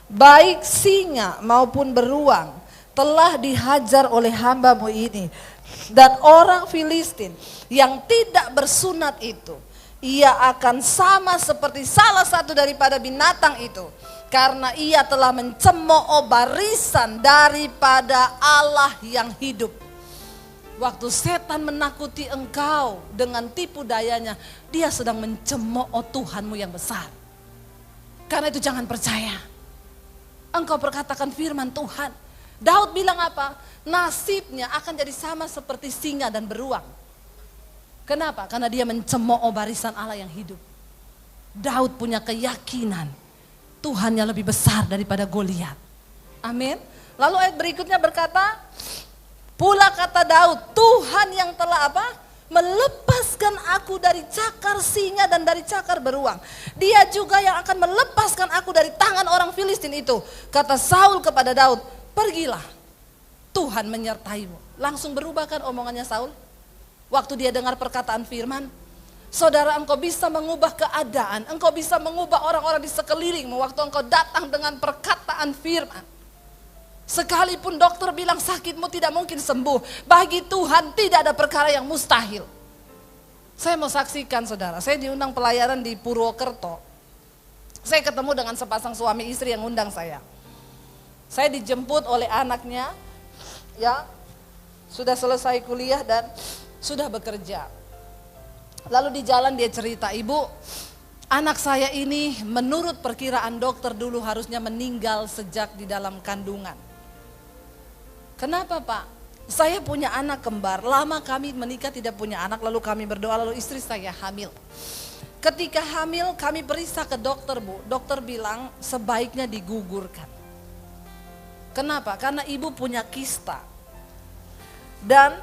"Baik singa maupun beruang telah dihajar oleh hambamu ini, dan orang Filistin yang tidak bersunat itu, ia akan sama seperti salah satu daripada binatang itu, karena ia telah mencemooh barisan daripada Allah yang hidup." Waktu setan menakuti engkau dengan tipu dayanya, dia sedang mencemooh Tuhanmu yang besar. Karena itu jangan percaya. Engkau perkatakan firman Tuhan. Daud bilang apa? Nasibnya akan jadi sama seperti singa dan beruang. Kenapa? Karena dia mencemooh barisan Allah yang hidup. Daud punya keyakinan Tuhannya lebih besar daripada Goliat. Amin. Lalu ayat berikutnya berkata, pula kata Daud, "Tuhan yang telah apa? Melepaskan aku dari cakar singa dan dari cakar beruang. Dia juga yang akan melepaskan aku dari tangan orang Filistin itu." Kata Saul kepada Daud, "Pergilah, Tuhan menyertaimu." Langsung berubahkan omongannya Saul. Waktu dia dengar perkataan firman, saudara, engkau bisa mengubah keadaan, engkau bisa mengubah orang-orang di sekelilingmu waktu engkau datang dengan perkataan firman. Sekalipun dokter bilang sakitmu tidak mungkin sembuh, bagi Tuhan tidak ada perkara yang mustahil. Saya mau saksikan saudara, saya diundang pelayaran di Purwokerto. Saya ketemu dengan sepasang suami istri yang undang saya. Saya dijemput oleh anaknya, ya sudah selesai kuliah dan sudah bekerja. Lalu di jalan dia cerita, "Ibu, anak saya ini menurut perkiraan dokter dulu harusnya meninggal sejak di dalam kandungan." "Kenapa Pak?" "Saya punya anak kembar, lama kami menikah tidak punya anak, lalu kami berdoa, lalu istri saya hamil. Ketika hamil kami periksa ke dokter Bu, dokter bilang sebaiknya digugurkan. Kenapa? Karena ibu punya kista dan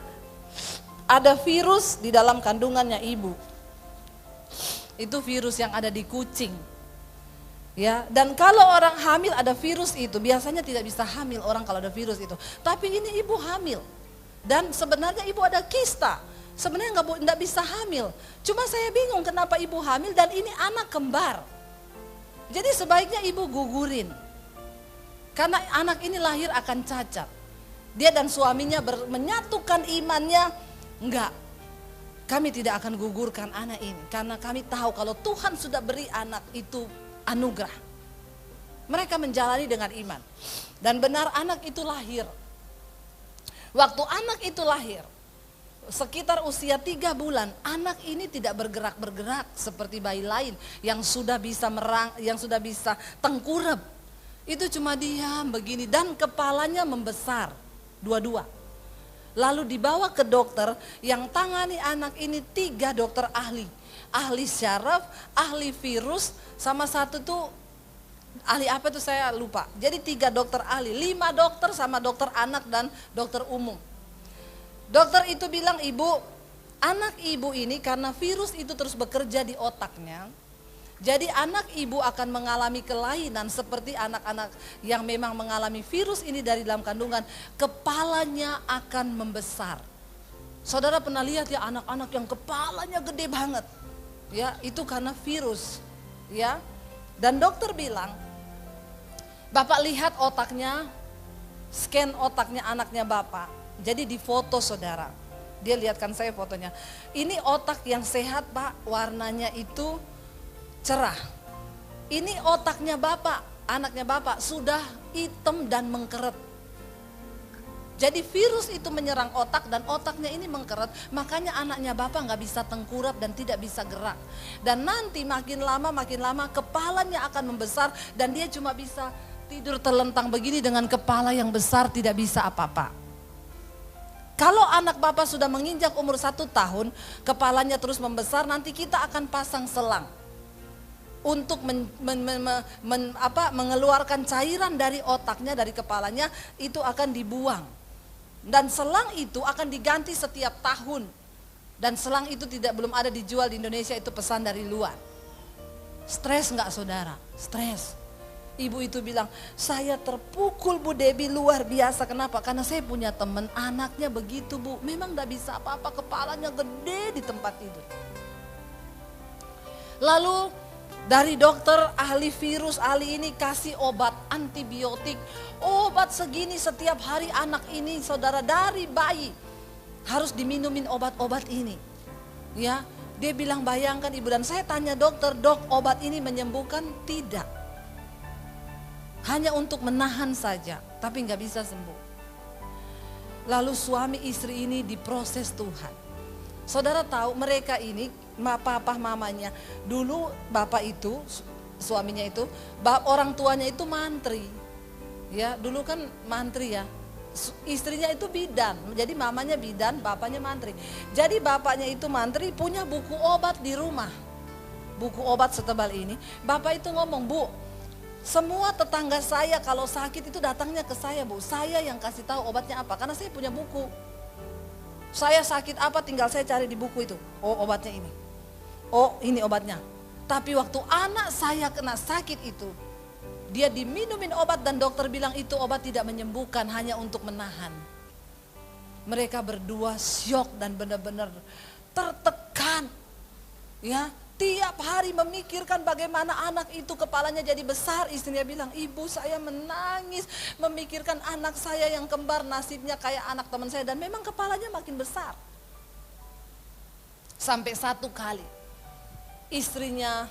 ada virus di dalam kandungannya ibu. Itu virus yang ada di kucing. Ya, dan kalau orang hamil ada virus itu, biasanya tidak bisa hamil orang kalau ada virus itu. Tapi ini ibu hamil dan sebenarnya ibu ada kista. Sebenarnya nggak bisa hamil. Cuma saya bingung kenapa ibu hamil dan ini anak kembar. Jadi sebaiknya ibu gugurin. Karena anak ini lahir akan cacat. Dia dan suaminya menyatukan imannya, enggak. Kami tidak akan gugurkan anak ini karena kami tahu kalau Tuhan sudah beri anak itu anugerah. Mereka menjalani dengan iman. Dan benar anak itu lahir. Waktu anak itu lahir, sekitar usia 3 bulan, anak ini tidak bergerak-bergerak seperti bayi lain yang sudah bisa yang sudah bisa tengkurap. Itu cuma diam begini dan kepalanya membesar, dua-dua. Lalu dibawa ke dokter yang tangani anak ini 3 dokter ahli. Ahli syaraf, ahli virus, sama satu tuh ahli apa tuh saya lupa. Jadi 3 dokter ahli, 5 dokter sama dokter anak dan dokter umum. Dokter itu bilang, "Ibu, anak ibu ini karena virus itu terus bekerja di otaknya, jadi anak ibu akan mengalami kelainan seperti anak-anak yang memang mengalami virus ini dari dalam kandungan, kepalanya akan membesar." Saudara pernah lihat ya anak-anak yang kepalanya gede banget? Ya, itu karena virus. Ya. Dan dokter bilang, "Bapak lihat otaknya, scan otaknya anaknya Bapak." Jadi di foto saudara, dia lihatkan saya fotonya. Ini otak yang sehat Pak, warnanya itu cerah. Ini otaknya Bapak, anaknya Bapak sudah hitam dan mengkeret. Jadi virus itu menyerang otak dan otaknya ini mengkeret, makanya anaknya Bapak nggak bisa tengkurap dan tidak bisa gerak. Dan nanti makin lama kepalanya akan membesar dan dia cuma bisa tidur terlentang begini dengan kepala yang besar, tidak bisa apa-apa. Kalau anak Bapak sudah menginjak umur 1 tahun, kepalanya terus membesar, nanti kita akan pasang selang untuk mengeluarkan cairan dari otaknya, dari kepalanya, itu akan dibuang. Dan selang itu akan diganti setiap tahun. Dan selang itu belum ada dijual di Indonesia, itu pesan dari luar. Stres nggak saudara? Stres. Ibu itu bilang, "Saya terpukul Bu Debbie luar biasa." Kenapa? Karena saya punya teman anaknya begitu Bu, memang gak bisa apa-apa, kepalanya gede di tempat tidur. Lalu dari dokter ahli virus, ahli ini kasih obat antibiotik. Obat segini setiap hari anak ini saudara dari bayi harus diminumin obat-obat ini. Ya, dia bilang bayangkan ibu, dan saya tanya dokter, "Dok, obat ini menyembuhkan?" Tidak. Hanya untuk menahan saja, tapi nggak bisa sembuh. Lalu suami istri ini diproses Tuhan. Saudara tahu mereka ini, papa mamanya, dulu bapak itu, suaminya itu, orang tuanya itu mantri. Ya, dulu kan mantri ya. Istrinya itu bidan, jadi mamanya bidan, bapaknya mantri. Jadi bapaknya itu mantri, punya buku obat di rumah. Buku obat setebal ini. Bapak itu ngomong, "Bu, semua tetangga saya kalau sakit itu datangnya ke saya Bu. Saya yang kasih tahu obatnya apa, karena saya punya buku. Saya sakit apa tinggal saya cari di buku itu. Oh obatnya ini. Oh ini obatnya." Tapi waktu anak saya kena sakit itu, dia diminumin obat dan dokter bilang itu obat tidak menyembuhkan, hanya untuk menahan. Mereka berdua syok dan benar-benar tertekan. Ya. Tiap hari memikirkan bagaimana anak itu kepalanya jadi besar. Istrinya bilang, "Ibu, saya menangis memikirkan anak saya yang kembar nasibnya kayak anak teman saya." Dan memang kepalanya makin besar. Sampai satu kali istrinya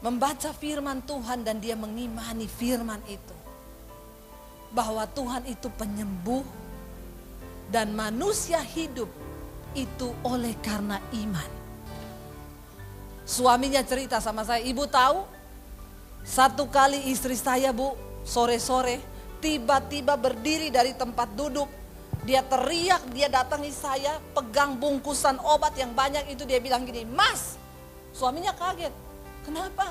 membaca firman Tuhan dan dia mengimani firman itu. Bahwa Tuhan itu penyembuh dan manusia hidup itu oleh karena iman. Suaminya cerita sama saya, ibu tahu satu kali istri saya bu sore-sore tiba-tiba berdiri dari tempat duduk. Dia teriak, dia datangi saya, pegang bungkusan obat yang banyak itu, dia bilang gini, Mas. Suaminya kaget, kenapa?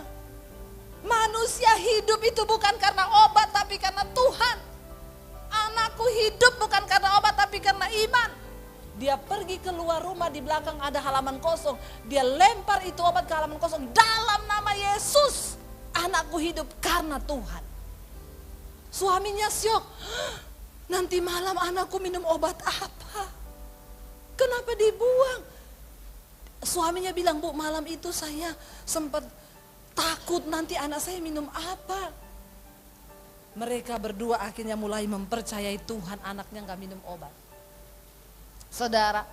Manusia hidup itu bukan karena obat tapi karena Tuhan. Anakku hidup bukan karena obat tapi karena iman. Dia pergi keluar rumah, di belakang ada halaman kosong. Dia lempar itu obat ke halaman kosong. Dalam nama Yesus, anakku hidup karena Tuhan. Suaminya syok. Nanti malam anakku minum obat apa? Kenapa dibuang? Suaminya bilang, Bu, malam itu saya sempat takut nanti anak saya minum apa. Mereka berdua akhirnya mulai mempercayai Tuhan, anaknya gak minum obat. Saudara,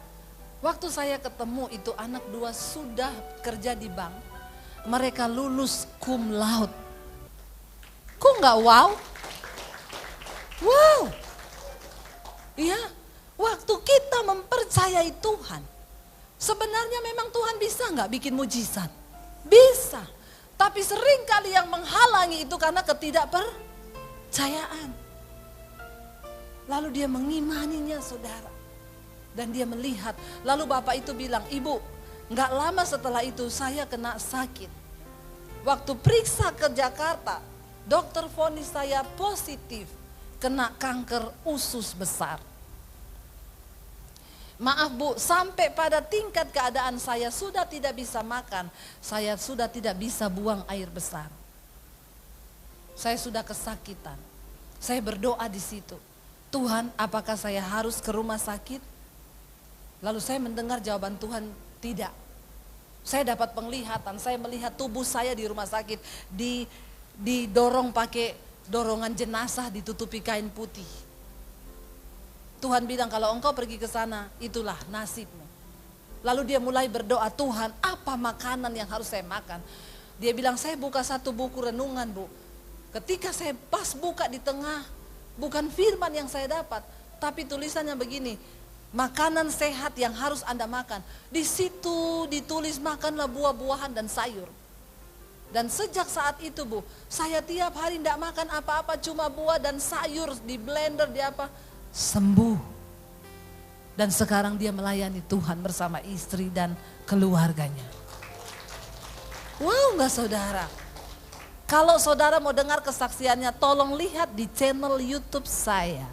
waktu saya ketemu itu anak dua sudah kerja di bank. Mereka lulus cum laude. Kok gak wow? Wow. Iya, waktu kita mempercayai Tuhan. Sebenarnya memang Tuhan bisa gak bikin mujizat? Bisa. Tapi sering kali yang menghalangi itu karena ketidakpercayaan. Lalu dia mengimaninya saudara. Dan dia melihat. Lalu bapak itu bilang, Ibu, gak lama setelah itu saya kena sakit. Waktu periksa ke Jakarta, dokter vonis saya positif kena kanker usus besar. Maaf Bu, sampai pada tingkat keadaan saya sudah tidak bisa makan, saya sudah tidak bisa buang air besar. Saya sudah kesakitan. Saya berdoa di situ. Tuhan, apakah saya harus ke rumah sakit? Lalu saya mendengar jawaban Tuhan, tidak. Saya dapat penglihatan, saya melihat tubuh saya di rumah sakit didorong pakai dorongan jenazah ditutupi kain putih. Tuhan bilang kalau engkau pergi ke sana, itulah nasibmu. Lalu dia mulai berdoa, Tuhan apa makanan yang harus saya makan? Dia bilang saya buka satu buku renungan Bu. Ketika saya pas buka di tengah, bukan firman yang saya dapat, tapi tulisannya begini, makanan sehat yang harus Anda makan. Di situ ditulis makanlah buah-buahan dan sayur. Dan sejak saat itu Bu, saya tiap hari tidak makan apa-apa, cuma buah dan sayur di blender, di apa, sembuh. Dan sekarang dia melayani Tuhan bersama istri dan keluarganya. Wow gak saudara? Kalau saudara mau dengar kesaksiannya, tolong lihat di channel YouTube saya,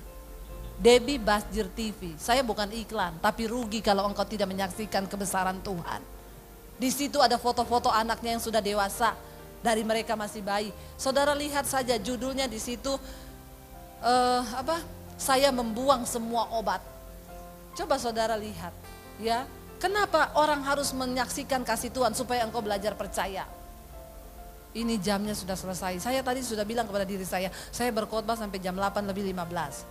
Debbie Basjir TV. Saya bukan iklan, tapi rugi kalau engkau tidak menyaksikan kebesaran Tuhan. Di situ ada foto-foto anaknya yang sudah dewasa, dari mereka masih bayi. Saudara lihat saja judulnya di situ, saya membuang semua obat. Coba saudara lihat, ya. Kenapa orang harus menyaksikan kasih Tuhan supaya engkau belajar percaya? Ini jamnya sudah selesai. Saya tadi sudah bilang kepada diri saya berkhotbah sampai jam 8:15.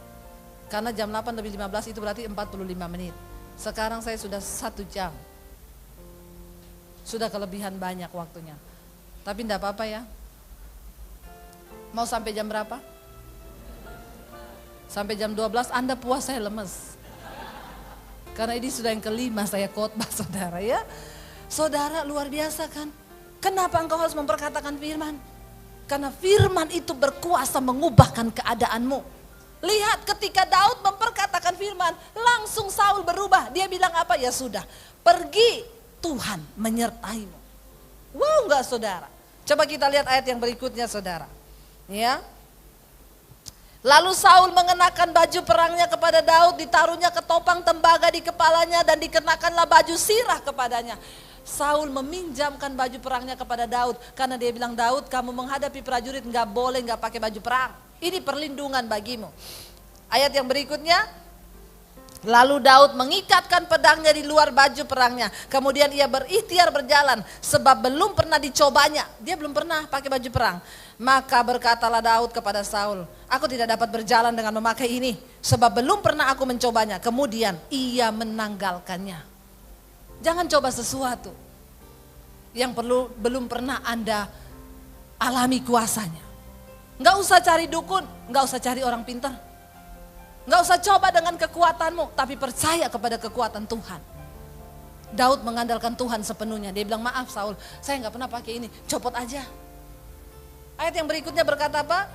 Karena jam 8:15 itu berarti 45 menit. Sekarang saya sudah 1 jam. Sudah kelebihan banyak waktunya. Tapi enggak apa-apa ya. Mau sampai jam berapa? Sampai jam 12 Anda puas, saya lemes. Karena ini sudah yang kelima saya khotbah saudara ya. Saudara luar biasa kan? Kenapa engkau harus memperkatakan firman? Karena firman itu berkuasa mengubahkan keadaanmu. Lihat ketika Daud memperkatakan firman, langsung Saul berubah. Dia bilang apa? Ya sudah, pergi, Tuhan menyertaimu. Wow enggak saudara? Coba kita lihat ayat yang berikutnya saudara. Ya. Lalu Saul mengenakan baju perangnya kepada Daud, ditaruhnya ketopang tembaga di kepalanya dan dikenakanlah baju sirah kepadanya. Saul meminjamkan baju perangnya kepada Daud karena dia bilang, Daud kamu menghadapi prajurit nggak boleh nggak pakai baju perang. Ini perlindungan bagimu. Ayat yang berikutnya, lalu Daud mengikatkan pedangnya di luar baju perangnya. Kemudian ia berikhtiar berjalan sebab belum pernah dicobanya. Dia belum pernah pakai baju perang. Maka berkatalah Daud kepada Saul, aku tidak dapat berjalan dengan memakai ini sebab belum pernah aku mencobanya. Kemudian ia menanggalkannya. Jangan coba sesuatu yang belum pernah Anda alami kuasanya. Nggak usah cari dukun, nggak usah cari orang pintar. Nggak usah coba dengan kekuatanmu, tapi percaya kepada kekuatan Tuhan. Daud mengandalkan Tuhan sepenuhnya. Dia bilang, maaf Saul, saya nggak pernah pakai ini, copot aja. Ayat yang berikutnya berkata apa?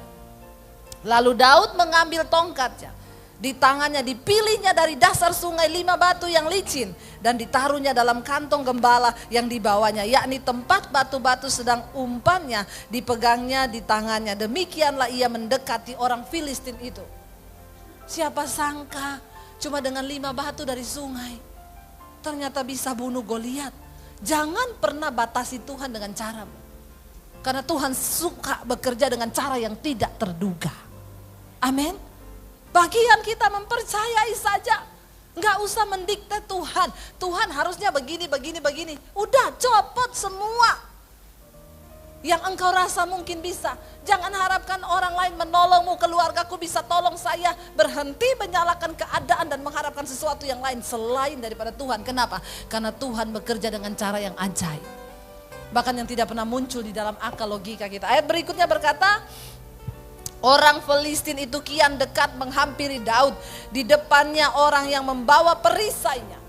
Lalu Daud mengambil tongkatnya. Di tangannya dipilihnya dari dasar sungai 5 batu yang licin. Dan ditaruhnya dalam kantong gembala yang dibawanya. Yakni tempat batu-batu sedang umpannya dipegangnya di tangannya. Demikianlah ia mendekati orang Filistin itu. Siapa sangka cuma dengan 5 batu dari sungai ternyata bisa bunuh Goliat. Jangan pernah batasi Tuhan dengan caramu. Karena Tuhan suka bekerja dengan cara yang tidak terduga. Amin. Bagian kita mempercayai saja. Nggak usah mendikte Tuhan. Tuhan harusnya begini. Udah copot semua. Yang engkau rasa mungkin bisa. Jangan harapkan orang lain menolongmu. Keluargaku bisa tolong saya. Berhenti menyalahkan keadaan dan mengharapkan sesuatu yang lain selain daripada Tuhan. Kenapa? Karena Tuhan bekerja dengan cara yang ajaib. Bahkan yang tidak pernah muncul di dalam akal logika kita. Ayat berikutnya berkata, orang Filistin itu kian dekat menghampiri Daud. Di depannya orang yang membawa perisainya.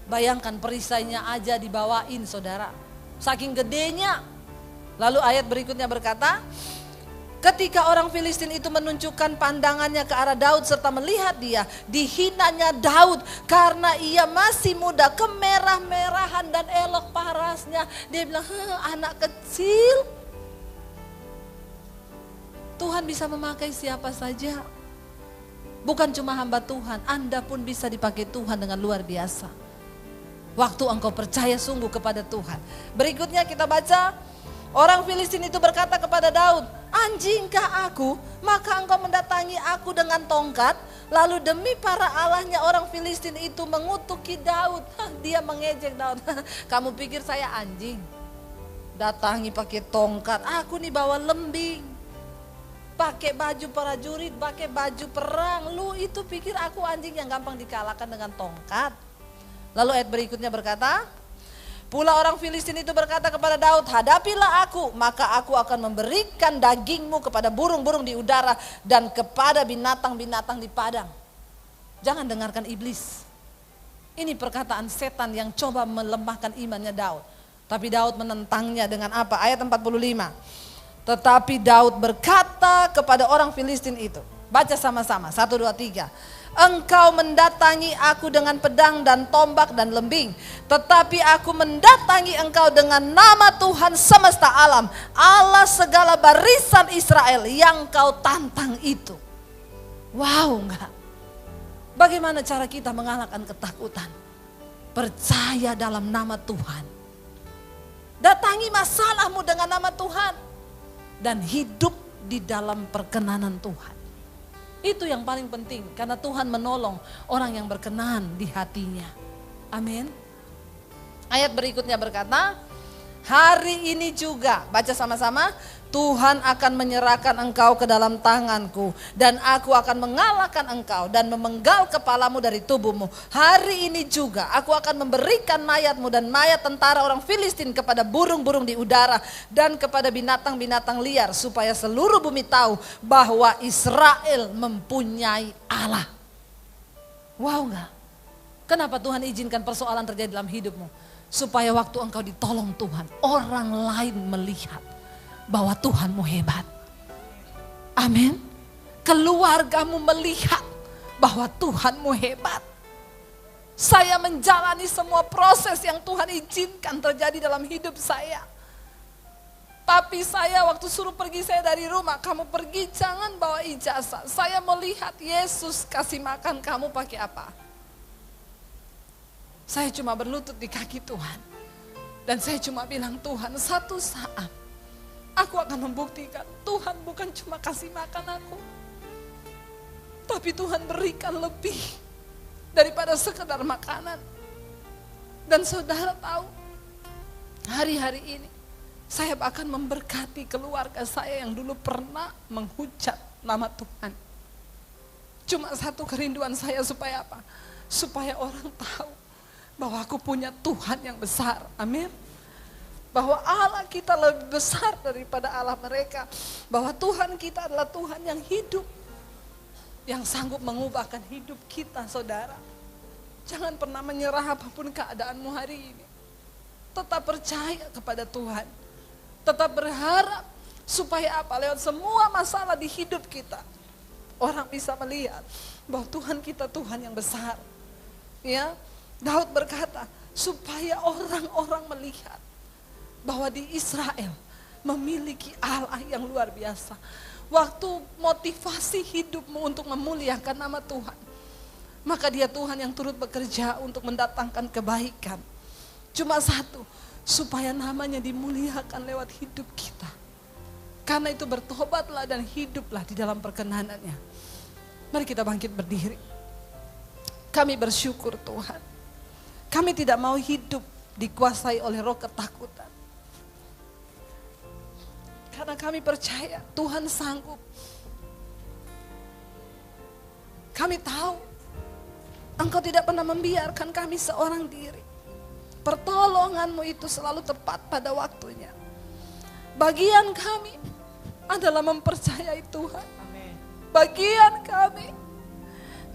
Bayangkan perisainya aja dibawain saudara. Saking gedenya. Lalu ayat berikutnya berkata, ketika orang Filistin itu menunjukkan pandangannya ke arah Daud serta melihat dia, dihinanya Daud karena ia masih muda, kemerah-merahan dan elok parasnya. Dia bilang, anak kecil. Tuhan bisa memakai siapa saja. Bukan cuma hamba Tuhan, Anda pun bisa dipakai Tuhan dengan luar biasa. Waktu engkau percaya sungguh kepada Tuhan. Berikutnya kita baca, orang Filistin itu berkata kepada Daud, anjingkah aku, maka engkau mendatangi aku dengan tongkat. Lalu demi para allahnya orang Filistin itu mengutuki Daud. Dia mengejek Daud, kamu pikir saya anjing? Datangi pakai tongkat, aku nih bawa lembing. Pakai baju prajurit, pakai baju perang. Lu itu pikir aku anjing yang gampang dikalahkan dengan tongkat? Lalu ayat berikutnya berkata, pula orang Filistin itu berkata kepada Daud, hadapilah aku, maka aku akan memberikan dagingmu kepada burung-burung di udara dan kepada binatang-binatang di padang. Jangan dengarkan iblis. Ini perkataan setan yang coba melemahkan imannya Daud. Tapi Daud menentangnya dengan apa? Ayat 45. Tetapi Daud berkata kepada orang Filistin itu. Baca sama-sama, 1, 2, 3. Engkau mendatangi aku dengan pedang dan tombak dan lembing. Tetapi aku mendatangi engkau dengan nama Tuhan semesta alam, Allah segala barisan Israel yang kau tantang itu. Wow, enggak? Bagaimana cara kita mengalahkan ketakutan? Percaya dalam nama Tuhan. Datangi masalahmu dengan nama Tuhan. Dan hidup di dalam perkenanan Tuhan. Itu yang paling penting. Karena Tuhan menolong orang yang berkenan di hatinya. Amin. Ayat berikutnya berkata, hari ini juga, baca sama-sama, Tuhan akan menyerahkan engkau ke dalam tanganku. Dan aku akan mengalahkan engkau dan memenggal kepalamu dari tubuhmu. Hari ini juga aku akan memberikan mayatmu dan mayat tentara orang Filistin kepada burung-burung di udara. Dan kepada binatang-binatang liar. Supaya seluruh bumi tahu bahwa Israel mempunyai Allah. Wow gak? Kenapa Tuhan izinkan persoalan terjadi dalam hidupmu? Supaya waktu engkau ditolong Tuhan, orang lain melihat bahwa Tuhanmu hebat. Amin. Keluargamu melihat bahwa Tuhanmu hebat. Saya menjalani semua proses yang Tuhan izinkan terjadi dalam hidup saya. Papi saya waktu suruh pergi saya dari rumah, kamu pergi jangan bawa ijazah. Saya melihat Yesus kasih makan kamu pakai apa. Saya cuma berlutut di kaki Tuhan. Dan saya cuma bilang, Tuhan, satu saat aku akan membuktikan Tuhan bukan cuma kasih makan aku. Tapi Tuhan berikan lebih daripada sekedar makanan. Dan saudara tahu, hari-hari ini saya bahkan memberkati keluarga saya yang dulu pernah menghujat nama Tuhan. Cuma satu kerinduan saya supaya apa? Supaya orang tahu bahwa aku punya Tuhan yang besar. Amin. Bahwa Allah kita lebih besar daripada Allah mereka. Bahwa Tuhan kita adalah Tuhan yang hidup, yang sanggup mengubahkan hidup kita, saudara. Jangan pernah menyerah apapun keadaanmu hari ini. Tetap percaya kepada Tuhan. Tetap berharap supaya apa? Lewat semua masalah di hidup kita, orang bisa melihat bahwa Tuhan kita Tuhan yang besar. Ya, Daud berkata, supaya orang-orang melihat bahwa di Israel memiliki Allah yang luar biasa. Waktu motivasi hidupmu untuk memuliakan nama Tuhan, maka Dia Tuhan yang turut bekerja untuk mendatangkan kebaikan. Cuma satu, supaya namanya dimuliakan lewat hidup kita. Karena itu bertobatlah dan hiduplah di dalam perkenanan-Nya. Mari kita bangkit berdiri. Kami bersyukur Tuhan. Kami tidak mau hidup dikuasai oleh roh ketakutan. Karena kami percaya Tuhan sanggup. Kami tahu Engkau tidak pernah membiarkan kami seorang diri. Pertolongan-Mu itu selalu tepat pada waktunya. Bagian kami adalah mempercayai Tuhan. Bagian kami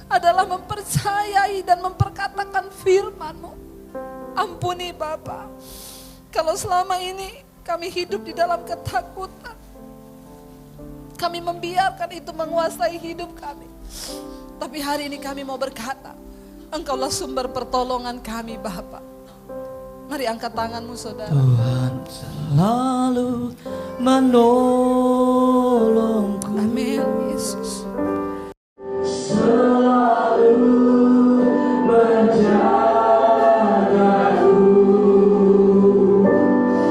adalah mempercayai dan memperkatakan firman-Mu. Ampuni Bapa, kalau selama ini kami hidup di dalam ketakutan, kami membiarkan itu menguasai hidup kami. Tapi hari ini kami mau berkata, Engkaulah sumber pertolongan kami Bapa. Mari angkat tanganmu saudara. Tuhan selalu menolongku. Amin Yesus. Selalu menjagaku.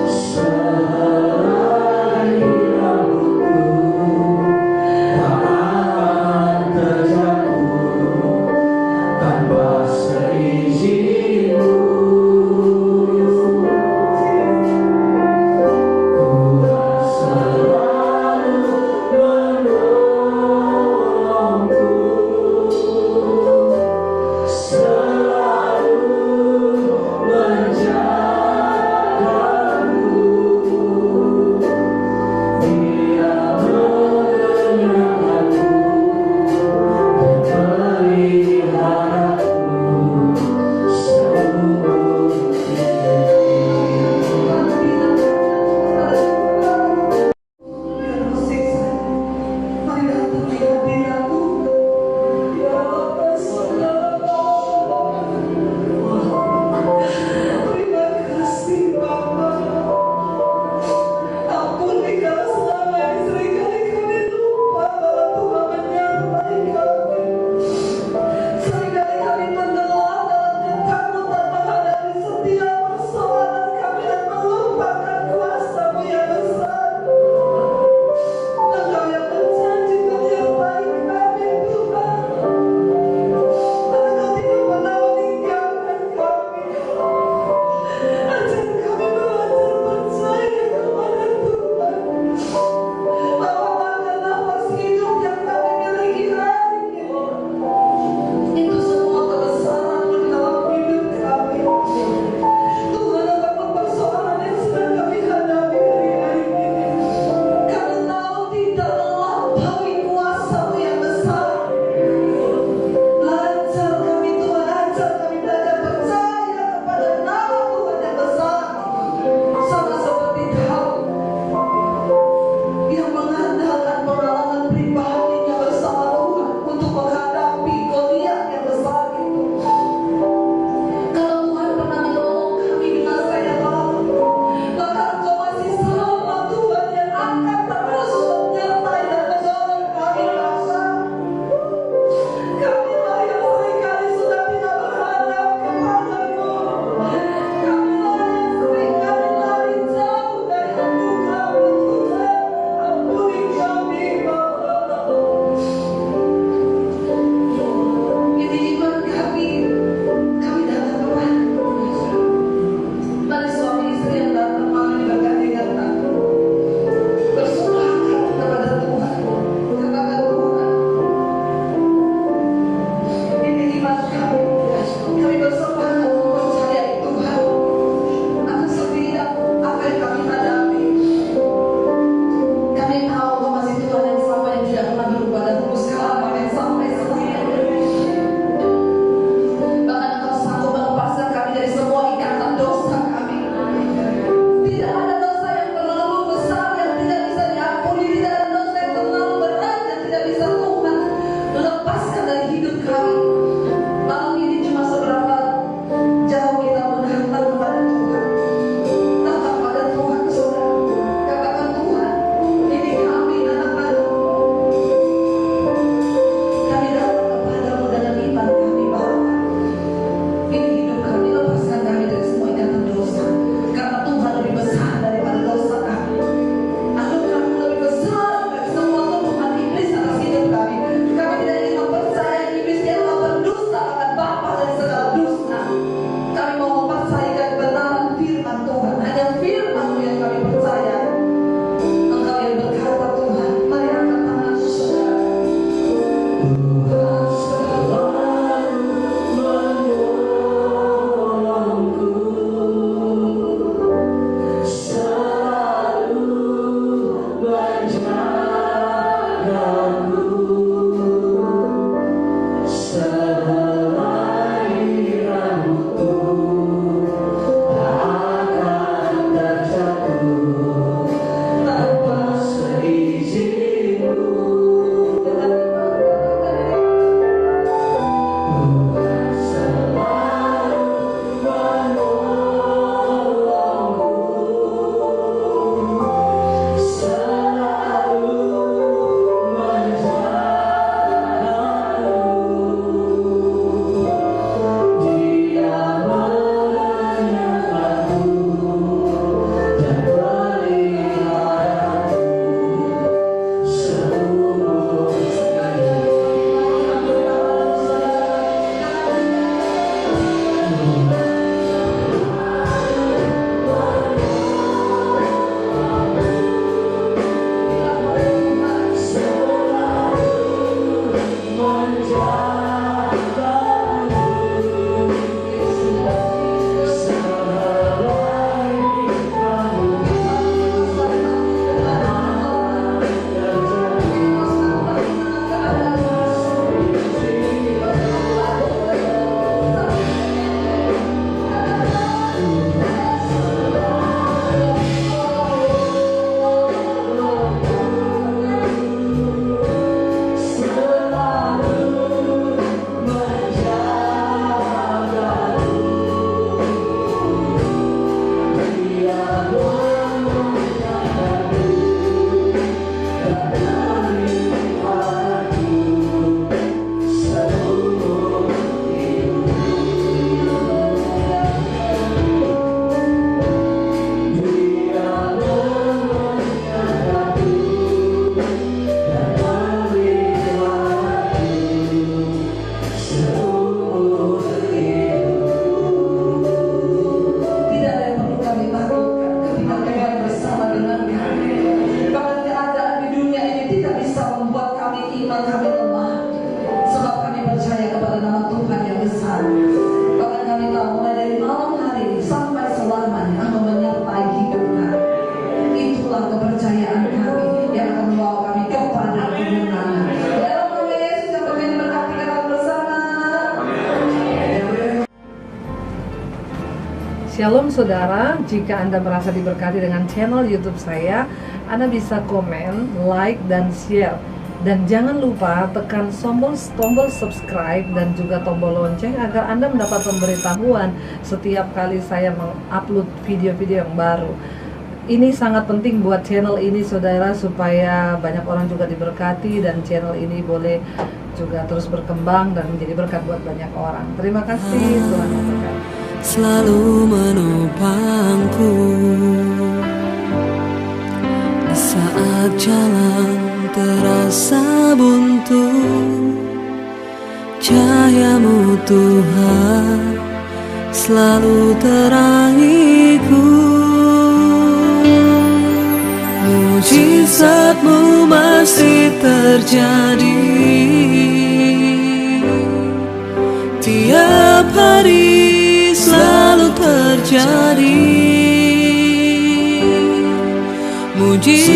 Selai rambutku tak akan terjatuh tanpa seizinmu. Tuhan selalu menolongku. Shalom saudara, jika Anda merasa diberkati dengan channel YouTube saya, Anda bisa komen, like, dan share. Dan jangan lupa tekan tombol subscribe dan juga tombol lonceng agar Anda mendapat pemberitahuan setiap kali saya mengupload video-video yang baru. Ini sangat penting buat channel ini saudara, supaya banyak orang juga diberkati dan channel ini boleh juga terus berkembang dan menjadi berkat buat banyak orang. Terima kasih, Tuhan memberkati. Selalu menopangku di saat jalan terasa buntu. Cahayamu Tuhan selalu terangiku. Mujizatmu masih terjadi tiap hari, selalu terjadi. Mujizat